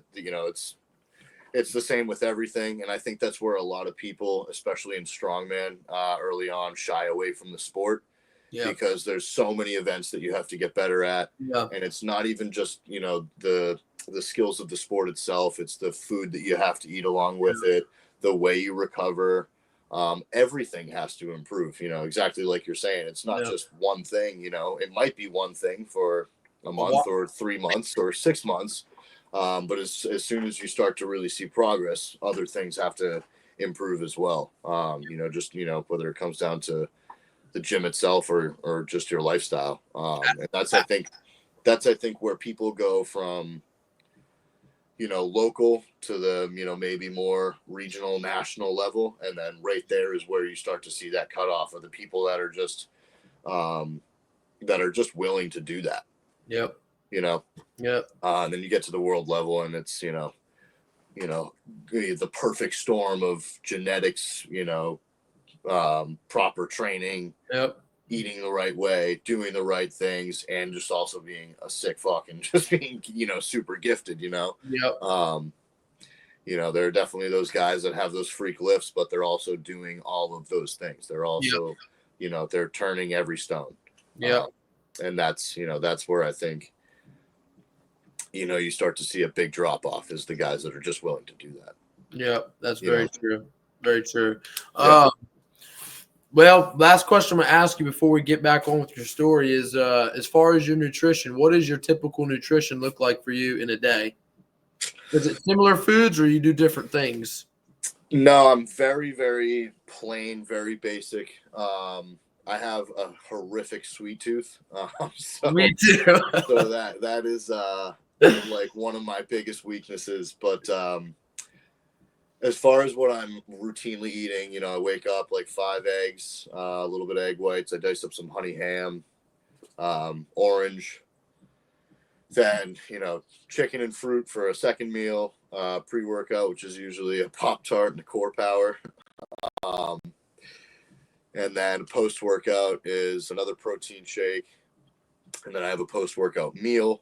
it's the same with everything. And I think that's where a lot of people, especially in strongman, early on, shy away from the sport, because there's so many events that you have to get better at. Yeah. And it's not even just, the skills of the sport itself. It's the food that you have to eat along with it, the way you recover. Everything has to improve, exactly like you're saying. It's not just one thing, it might be one thing for a month or 3 months or 6 months. But as soon as you start to really see progress, other things have to improve as well. Whether it comes down to the gym itself or just your lifestyle. And that's I think where people go from, local to the, maybe more regional, national level. And then right there is where you start to see that cutoff of the people that are just willing to do that. Yep. And then you get to the world level and it's, the perfect storm of genetics, proper training, eating the right way, doing the right things, and just also being a sick fuck and just being, super gifted, There are definitely those guys that have those freak lifts, but they're also doing all of those things. They're also, they're turning every stone. And that's where I think, you start to see a big drop off is the guys that are just willing to do that. Yeah, that's very true. Very true. Well, last question I'm going to ask you before we get back on with your story is, as far as your nutrition, what does your typical nutrition look like for you in a day? Is it similar foods or you do different things? No, I'm very, very plain, very basic. I have a horrific sweet tooth. Me too. So that is like one of my biggest weaknesses. But as far as what I'm routinely eating, I wake up like 5 eggs, a little bit of egg whites. I dice up some honey ham, orange. Then, chicken and fruit for a second meal, pre-workout, which is usually a Pop-Tart and a Core Power. And then post-workout is another protein shake. And then I have a post-workout meal.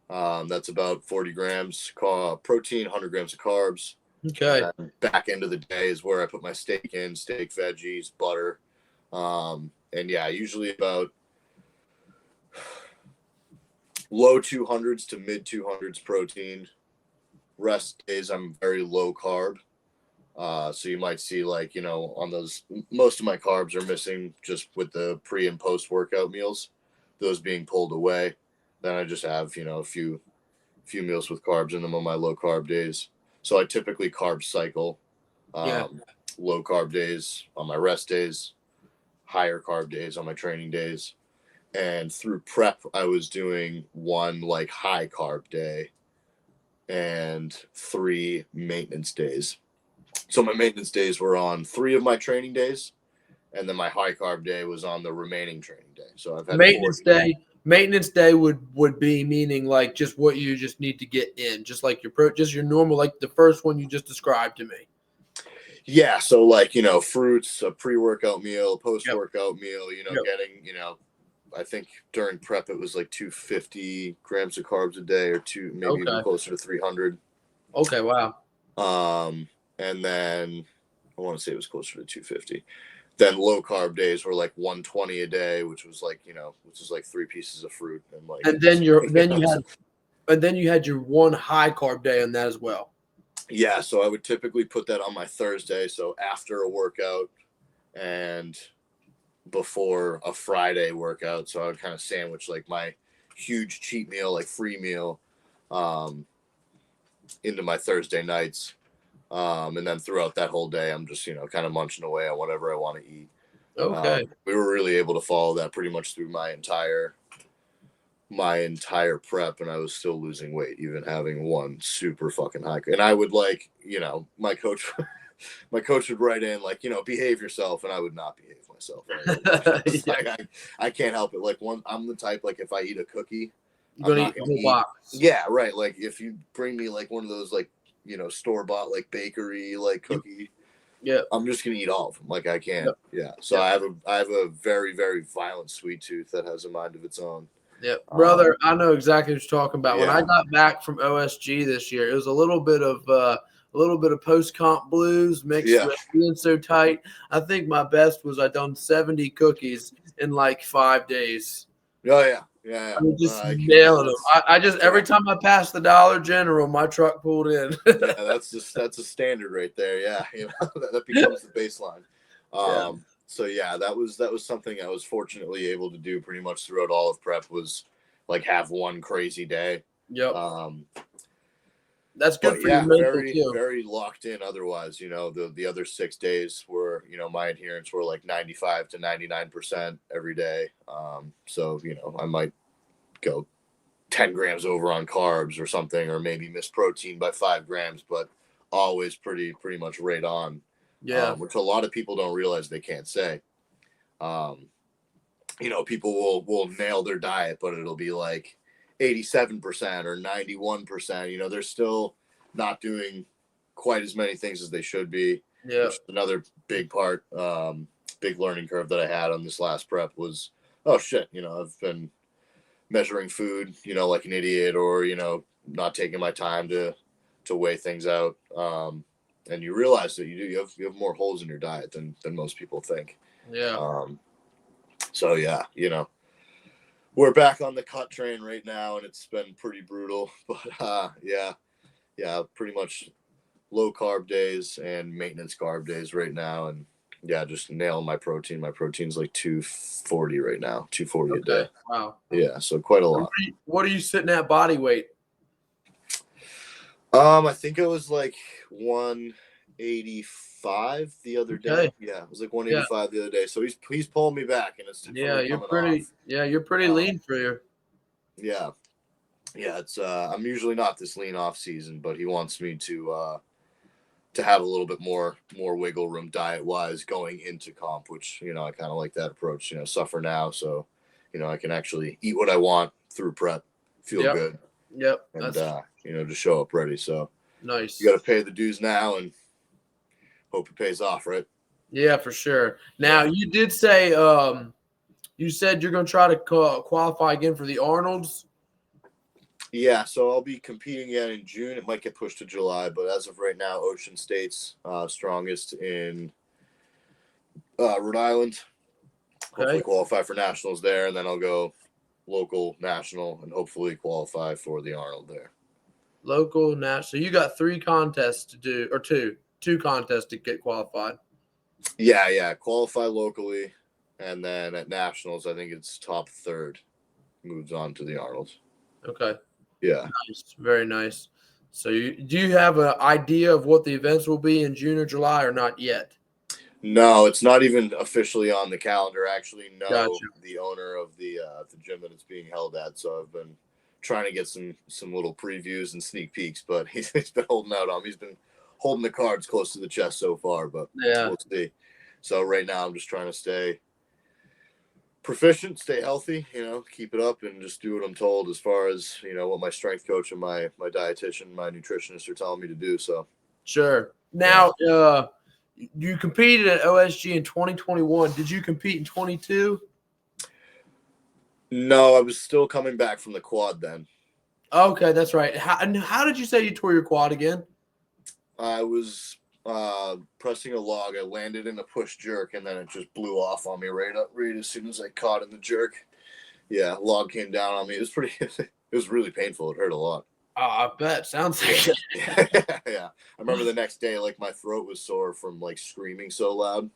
That's about 40 grams protein, 100 grams of carbs. Okay. Back end of the day is where I put my steak in, steak, veggies, butter. Usually about low 200s to mid 200s protein. Rest days I'm very low carb. So you might see on those, most of my carbs are missing just with the pre and post workout meals, those being pulled away. Then I just have, a few meals with carbs in them on my low carb days. So I typically carb cycle, low carb days on my rest days, higher carb days on my training days. And through prep, I was doing 1 high carb day and 3 maintenance days. So my maintenance days were on 3 of my training days, and then my high carb day was on the remaining training day. So I've had Maintenance day would be meaning like just what you just need to get in, just like just your normal, like the first one you just described to me. Yeah, so fruits, a pre-workout meal, a post-workout meal, getting, I think during prep it was 250 grams of carbs a day or maybe even closer to 300. Okay, wow. And then I want to say it was closer to 250. Then low carb days were 120 a day, which was which is 3 pieces of fruit and then you had your 1 high carb day on that as well. Yeah, so I would typically put that on my Thursday, so after a workout and before a Friday workout. So I would kind of sandwich my huge cheat meal, free meal, into my Thursday nights. And then throughout that whole day, I'm just, kind of munching away on whatever I want to eat. Okay. We were really able to follow that pretty much through my entire prep, and I was still losing weight, even having 1 super fucking high. And I would my coach would write in behave yourself, and I would not behave myself. I can't help it. I'm the type, if I eat a cookie, you're gonna eat the whole box. Yeah, right. If you bring me one of those store-bought bakery cookie, I'm just gonna eat all of them. I can't. So I have a very, very violent sweet tooth that has a mind of its own. Yeah, brother, I know exactly what you're talking about. When I got back from OSG this year, it was a little bit of a little bit of post-comp blues mixed Yeah. with being so tight. I think my best was I done 70 cookies in like 5 days. Oh yeah, yeah. I mean, just I can nailing them. that's I just every time I passed the Dollar General, my truck pulled in. yeah, that's a standard right there. Yeah, that becomes the baseline. Yeah. So yeah, that was something I was fortunately able to do pretty much throughout all of prep, was like have one crazy day. Yep. Um, That's good but for yeah, your mental very too. very locked in. Otherwise, the other 6 days were, my adherence were like 95 to 99% every day. So I might go 10 grams over on carbs or something, or maybe miss protein by 5 grams, but always pretty much right on. Yeah. Which a lot of people don't realize they can't say. People will nail their diet, but it'll be like 87% or 91%. They're still not doing quite as many things as they should be, Yeah. which is another big part, big learning curve that I had on this last prep was, oh shit, I've been measuring food, like an idiot, or, not taking my time to weigh things out. And you realize that you have more holes in your diet than most people think. Yeah. So yeah, we're back on the cut train right now, and it's been pretty brutal, but yeah, pretty much low carb days and maintenance carb days right now. And yeah, just nailing my protein. My protein's like 240 right now, 240 a day. Wow. Yeah, so quite a lot. What are you sitting at body weight? I think it was like 185 the other day. Yeah, it was like 185 the other day. So he's pulling me back, and it's Yeah, really you're coming pretty. off. Yeah, you're pretty lean for you. Yeah, it's I'm usually not this lean off season, but he wants me to have a little bit more wiggle room diet wise going into comp, which I kind of like that approach. Suffer now, so I can actually eat what I want through prep, feel Yep. good, Yep. and That's just show up ready. So nice. you got to pay the dues now and hope it pays off, right? Yeah, for sure. Now you did say you said you're going to try to qualify again for the Arnold's. Yeah, so I'll be competing again in June. It might get pushed to July, but as of right now, Ocean State's strongest in Rhode Island. Hopefully qualify for nationals there, and then I'll go local, national, and hopefully qualify for the Arnold there. Local, national. So you got 3 contests to do, or two contests to get qualified. Yeah. Qualify locally, and then at nationals, I think it's top third moves on to the Arnold. Okay. Yeah. Nice. Very nice. So do you have an idea of what the events will be in June or July, or not yet? No, it's not even officially on the calendar. I actually know Gotcha. the owner of the gym that it's being held at, so I've been trying to get some little previews and sneak peeks, but he's been holding out on me. He's been holding the cards close to the chest so far, but we'll see. So right now I'm just trying to stay proficient, stay healthy, keep it up, and just do what I'm told as far as what my strength coach and my dietitian, my nutritionist are telling me to do. So sure. Now, you competed at OSG in 2021. Did you compete in 22? No, I was still coming back from the quad then. Okay, that's right. How did you say you tore your quad again? I was pressing a log. I landed in a push jerk, and then it just blew off on me right as soon as I caught in the jerk. Yeah, log came down on me. It was pretty. It was really painful. It hurt a lot. I bet. Sounds like it. Yeah. I remember the next day, like my throat was sore from like screaming so loud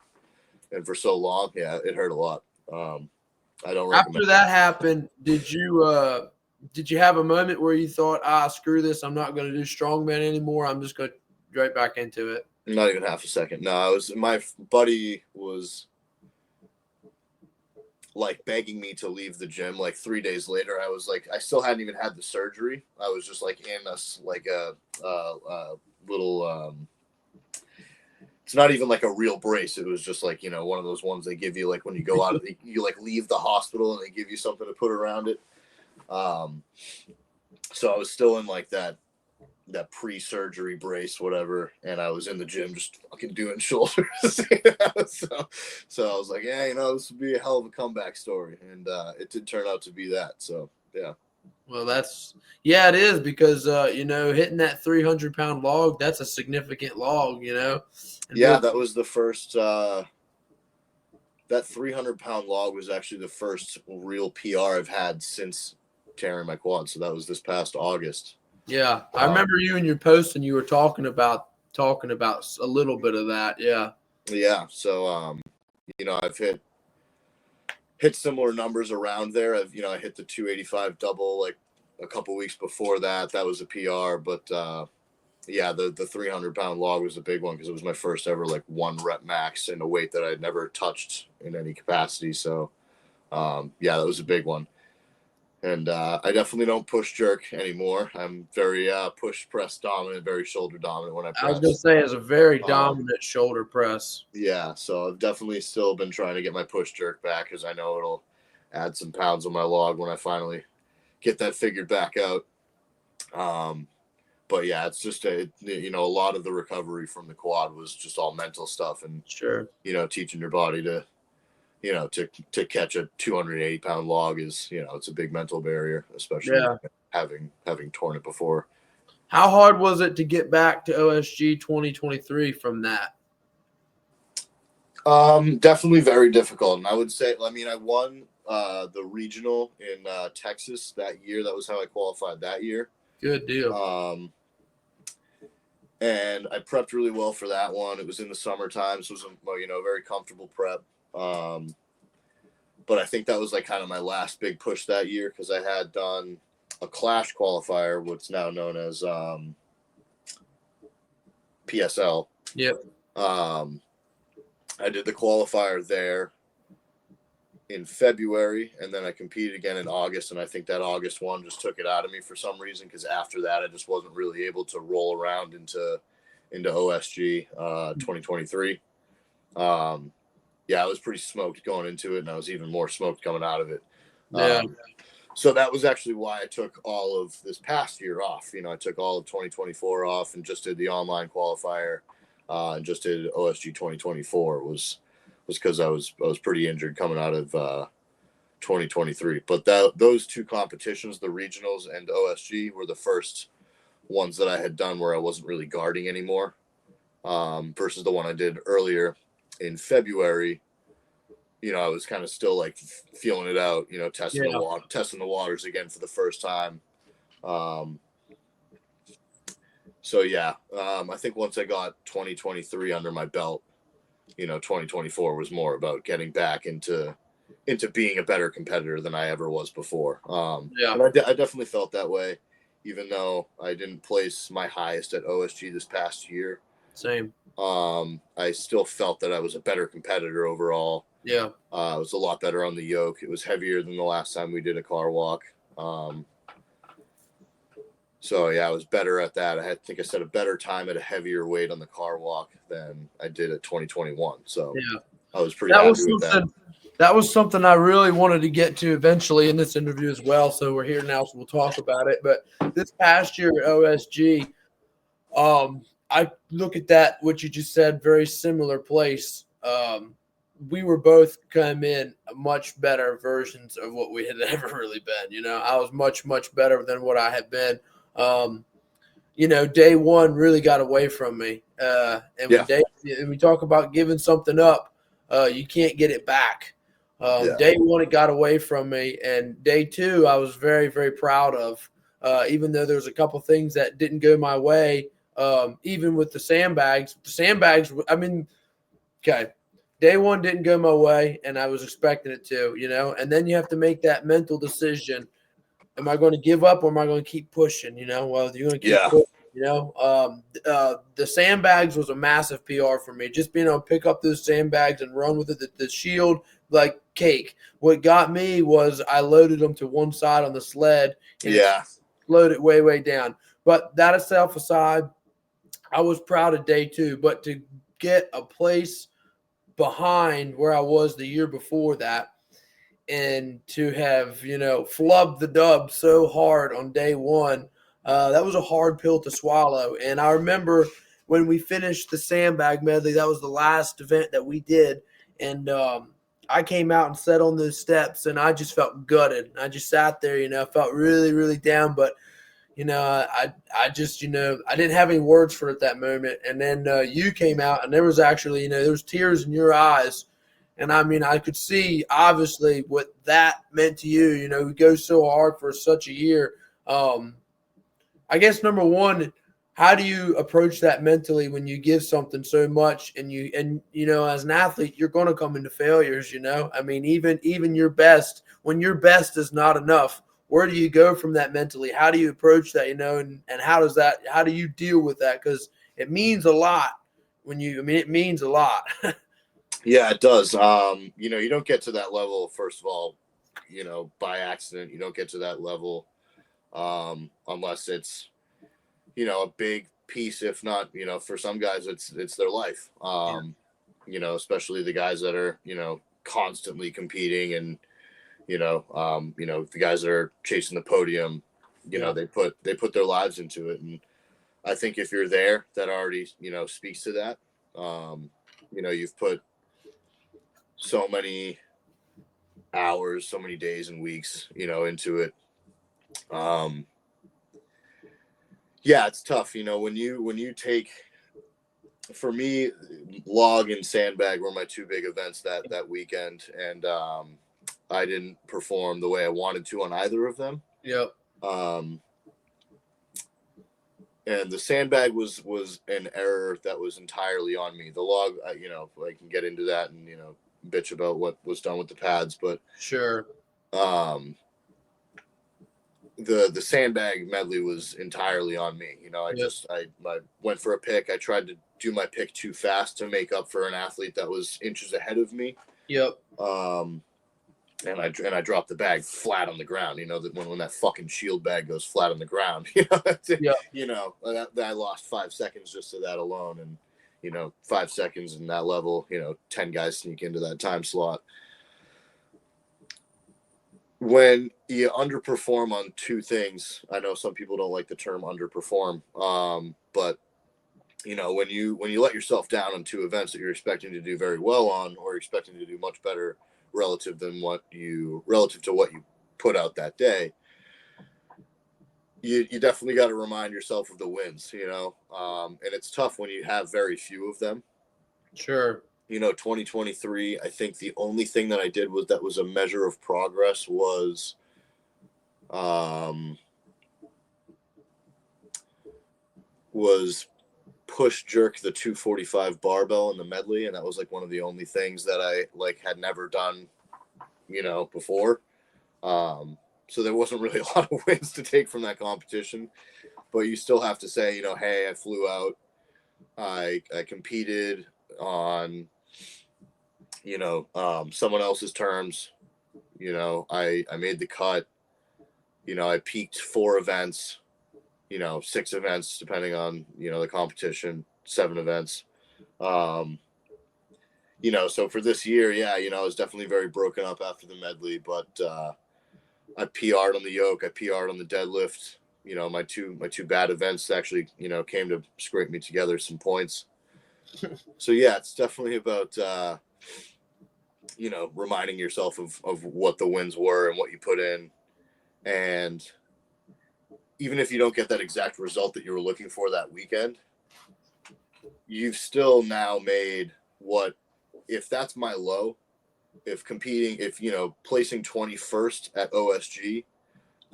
and for so long. Yeah, it hurt a lot. I don't recommend. After that happened, did you have a moment where you thought, screw this, I'm not going to do strongman anymore, I'm just going to right back into it? Not even half a second. No, my buddy was like begging me to leave the gym. Like 3 days later, I was like, I still hadn't even had the surgery. I was just like in a little, it's not even like a real brace. It was just like, one of those ones they give you like when you go out, you like leave the hospital and they give you something to put around it. So I was still in like that pre-surgery brace, whatever, and I was in the gym just fucking doing shoulders. So I was like, yeah, this would be a hell of a comeback story, and it did turn out to be that. So yeah. Well, it is because, hitting that 300-pound log, that's a significant log, And Yeah, that was the first, that 300-pound log was actually the first real PR I've had since tearing my quad. So that was this past August. Yeah, I remember you in your post and you were talking about a little bit of that. Yeah. Yeah. So, I've hit similar numbers around there. I hit the 285 double like a couple weeks before that. That was a PR, but the 300-pound log was a big one because it was my first ever like 1 rep max in a weight that I'd never touched in any capacity. So, that was a big one. And I definitely don't push jerk anymore. I'm very push press dominant, very shoulder dominant when I press. I was going to say it's a very dominant shoulder press. Yeah, so I've definitely still been trying to get my push jerk back because I know it'll add some pounds on my log when I finally get that figured back out. But yeah, it's just a lot of the recovery from the quad was just all mental stuff and sure, teaching your body to to catch a 280-pound log is, it's a big mental barrier, especially having torn it before. How hard was it to get back to OSG 2023 from that? Definitely very difficult. And I would say, I won the regional in Texas that year. That was how I qualified that year. Good deal. And I prepped really well for that one. It was in the summertime, so it was a very comfortable prep. But I think that was like kind of my last big push that year because I had done a Clash qualifier, what's now known as PSL. Yep. I did the qualifier there in February, and then I competed again in August, and I think that August one just took it out of me for some reason because after that I just wasn't really able to roll around into OSG 2023. I was pretty smoked going into it, and I was even more smoked coming out of it. Yeah. So that was actually why I took all of this past year off. I took all of 2024 off and just did the online qualifier and just did OSG 2024 was because I was pretty injured coming out of 2023. But those two competitions, the regionals and OSG, were the first ones that I had done where I wasn't really guarding anymore versus the one I did earlier in February. I was kind of still like feeling it out, testing the waters again for the first time. I think once I got 2023 under my belt, 2024 was more about getting back into being a better competitor than I ever was before. And I definitely felt that way, even though I didn't place my highest at OSG this past year. Same. I still felt that I was a better competitor overall. Yeah. It was a lot better on the yoke. It was heavier than the last time we did a car walk. I was better at that. I think I set a better time at a heavier weight on the car walk than I did at 2021. So I was pretty happy with that. That was something I really wanted to get to eventually in this interview as well. So we're here now, so we'll talk about it. But this past year at OSG, I look at that, what you just said, very similar place. We were both come in much better versions of what we had ever really been. I was much, much better than what I had been. Day one really got away from me. When we talk about giving something up, you can't get it back. Day one, it got away from me. And day two, I was very, very proud of, even though there was a couple things that didn't go my way. Even with the sandbags, day one didn't go my way and I was expecting it to, and then you have to make that mental decision. Am I going to give up or am I going to keep pushing? Well, you're going to keep pushing, the sandbags was a massive PR for me. Just being able to pick up those sandbags and run with it, the shield like cake. What got me was I loaded them to one side on the sled and load it way, way down. But that itself aside, I was proud of day two. But to get a place behind where I was the year before that and to have, flubbed the dub so hard on day one, that was a hard pill to swallow. And I remember when we finished the sandbag medley, that was the last event that we did. And I came out and sat on those steps, and I just felt gutted. I just sat there, felt really, really down. But I just, I didn't have any words for it at that moment. And then you came out, and there was actually, there was tears in your eyes. And I mean, I could see obviously what that meant to you. We go so hard for such a year. I guess number one, how do you approach that mentally when you give something so much and as an athlete, you're going to come into failures, I mean, even your best, when your best is not enough, where do you go from that mentally? How do you approach that, and how do you deal with that? Because it means a lot it means a lot. Yeah, it does. You don't get to that level, first of all, by accident. You don't get to that level unless it's, a big piece, if not, for some guys, it's their life. Especially the guys that are, constantly competing and, the guys that are chasing the podium, they put their lives into it. And I think if you're there, that already, speaks to that. You've put so many hours, so many days and weeks, into it. Yeah, it's tough. When you take, for me, log and sandbag were my two big events that weekend. And, I didn't perform the way I wanted to on either of them. Yep. And the sandbag was an error that was entirely on me. The log, I can get into that and, bitch about what was done with the pads, but Sure. The sandbag medley was entirely on me. I went for a pick. I tried to do my pick too fast to make up for an athlete that was inches ahead of me. Yep. And I dropped the bag flat on the ground. That when that fucking shield bag goes flat on the ground, I lost 5 seconds just to that alone. And, 5 seconds in that level, 10 guys sneak into that time slot. When you underperform on two things, I know some people don't like the term underperform, but when you let yourself down on two events that you're expecting to do very well on, or expecting to do much better relative to what you put out that day, you definitely got to remind yourself of the wins, and it's tough when you have very few of them. Sure. 2023, I think the only thing that I did that was a measure of progress was push jerk the 245 barbell in the medley, and that was like one of the only things that I had never done, before. So there wasn't really a lot of wins to take from that competition, but you still have to say, hey, I flew out, I competed on, someone else's terms, I made the cut, I peaked 4 events, 6 events, depending on, the competition, 7 events. So for this year, yeah, I was definitely very broken up after the medley, but I PR'd on the yoke, I PR'd on the deadlift. My two bad events actually, came to scrape me together some points. So yeah, it's definitely about, reminding yourself of what the wins were and what you put in. And even if you don't get that exact result that you were looking for that weekend, you've still now made if that's my low, if placing 21st at OSG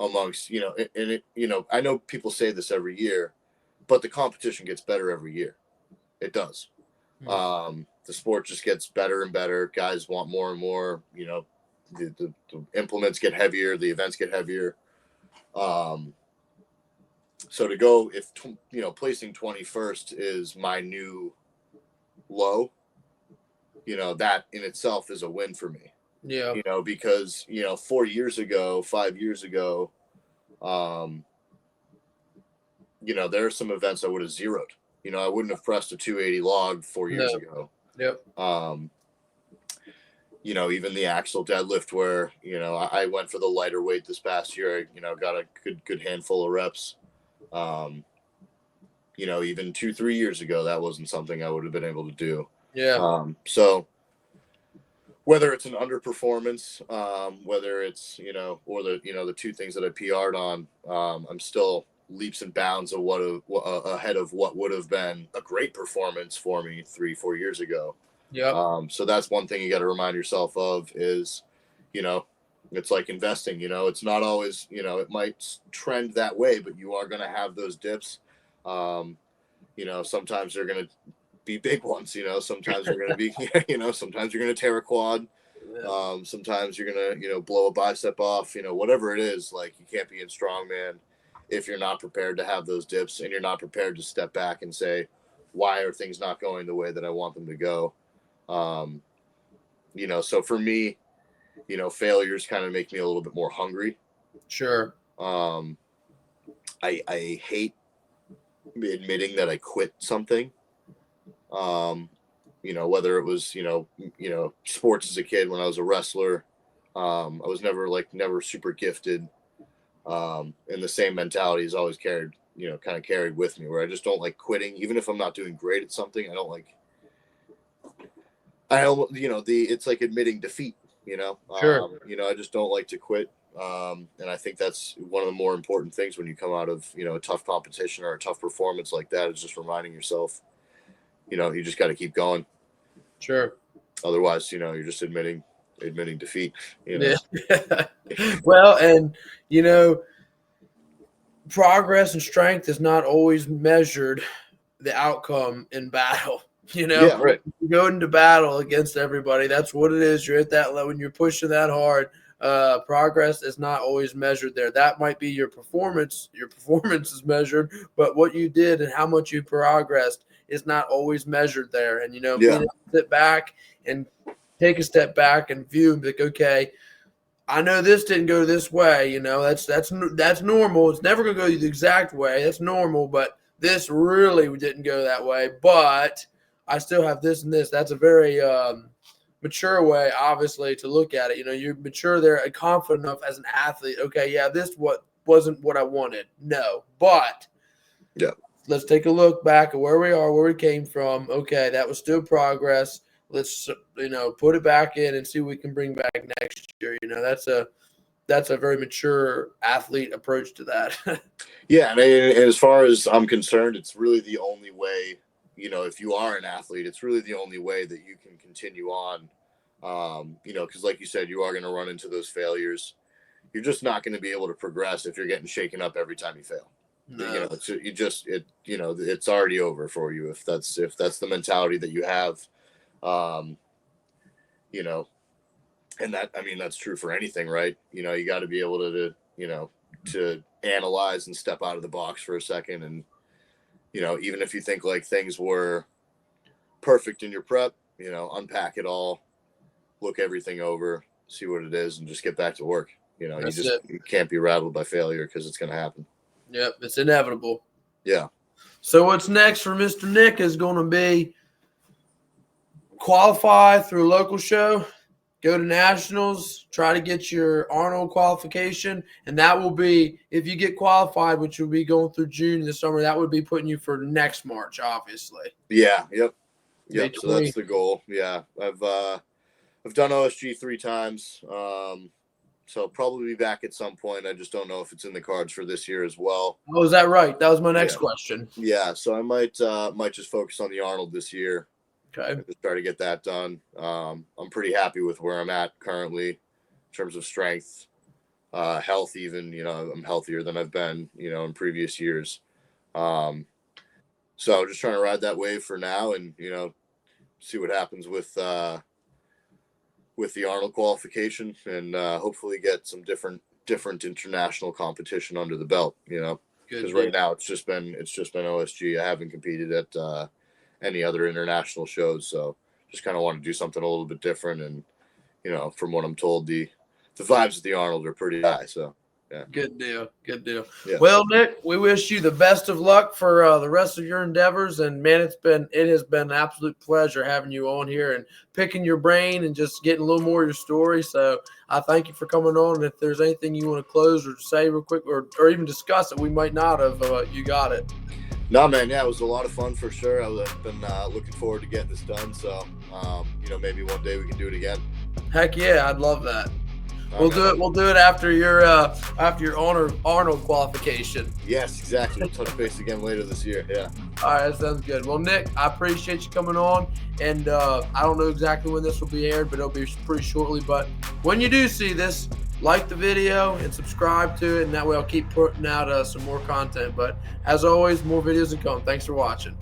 amongst, I know people say this every year, but the competition gets better every year. It does. Mm-hmm. The sport just gets better and better. Guys want more and more, the implements get heavier, the events get heavier. So to go, if, placing 21st is my new low, that in itself is a win for me. Yeah. Because, 5 years ago, there are some events I would have zeroed. I wouldn't have pressed a 280 log 4 years ago. Yep. Even the axle deadlift where, I went for the lighter weight this past year, got a good handful of reps. Even 2-3 years ago, that wasn't something I would have been able to do. Yeah. So whether it's an underperformance, whether it's, or the two things that I PR'd on, I'm still leaps and bounds of ahead of what would have been a great performance for me 3-4 years ago. Yeah. So that's one thing you got to remind yourself of is, it's like investing, it's not always, it might trend that way, but you are going to have those dips. Sometimes they're going to be big ones, sometimes you're going to be, sometimes you're going to tear a quad. Sometimes you're going to, blow a bicep off, whatever it is. Like, you can't be in strongman if you're not prepared to have those dips and you're not prepared to step back and say, why are things not going the way that I want them to go? So for me, failures kind of make me a little bit more hungry. Sure. I hate admitting that I quit something. Whether it was, sports as a kid when I was a wrestler, I was never super gifted. And the same mentality is always carried with me, where I just don't like quitting, even if I'm not doing great at something. It's like admitting defeat, Sure. I just don't like to quit. And I think that's one of the more important things when you come out of, a tough competition or a tough performance like that, is just reminding yourself, you just got to keep going. Sure. Otherwise, you're just admitting defeat, Yeah. Well, and, progress and strength is not always measured the outcome in battle. Yeah, right. You go into battle against everybody. That's what it is. You're at that level when you're pushing that hard. Progress is not always measured there. That might be your performance. Your performance is measured, but what you did and how much you progressed is not always measured there. And, being able to sit back and take a step back and view and be like, okay, I know this didn't go this way. That's normal. It's never going to go the exact way. That's normal, but this really didn't go that way. But I still have this and this. That's a very mature way, obviously, to look at it. You're mature there and confident enough as an athlete. Okay, yeah, this wasn't what I wanted. No, but let's take a look back at where we are, where we came from. Okay, that was still progress. Let's put it back in and see what we can bring back next year. That's a very mature athlete approach to that. Yeah, and as far as I'm concerned, it's really the only way. If you are an athlete, it's really the only way that you can continue on. Because like you said, you are going to run into those failures. You're just not going to be able to progress if you're getting shaken up every time you fail. No. It's already over for you if that's the mentality that you have. And that's true for anything, right? You got to be able to analyze and step out of the box for a second. And, even if you think like things were perfect in your prep, unpack it all, look everything over, see what it is, and just get back to work. You can't be rattled by failure because it's going to happen. Yep. It's inevitable. Yeah. So what's next for Mr. Nick is going to be qualify through a local show, go to nationals, try to get your Arnold qualification, and that will be, if you get qualified, which will be going through June in the summer, that would be putting you for next March, obviously. Yeah. Yep. So that's the goal. Yeah. I've done OSG 3 times. So I'll probably be back at some point. I just don't know if it's in the cards for this year as well. Oh, is that right? That was my next question. Yeah. So I might just focus on the Arnold this year. Okay. Just try to get that done. I'm pretty happy with where I'm at currently in terms of strength, health. Even I'm healthier than I've been in previous years. So just trying to ride that wave for now, and see what happens with the Arnold qualification, and hopefully get some different international competition under the belt. Because right now it's just been OSG. I haven't competed at any other international shows, so just kind of want to do something a little bit different. And from what I'm told, the vibes at the Arnold are pretty high. So yeah, good deal. Yeah. Well, Nick, we wish you the best of luck for the rest of your endeavors. And man, it has been an absolute pleasure having you on here and picking your brain and just getting a little more of your story. So I thank you for coming on. And if there's anything you want to close or say real quick, or even discuss it, we might not have. You got it. No, man. Yeah, it was a lot of fun for sure. I've been looking forward to getting this done. So, maybe one day we can do it again. Heck yeah, I'd love that. All right, man. We'll do it after your Arnold qualification. Yes, exactly. We'll touch base again later this year. Yeah. All right, that sounds good. Well, Nick, I appreciate you coming on, and I don't know exactly when this will be aired, but it'll be pretty shortly. But when you do see this, like the video and subscribe to it, and that way I'll keep putting out some more content. But as always, more videos to come. Thanks for watching.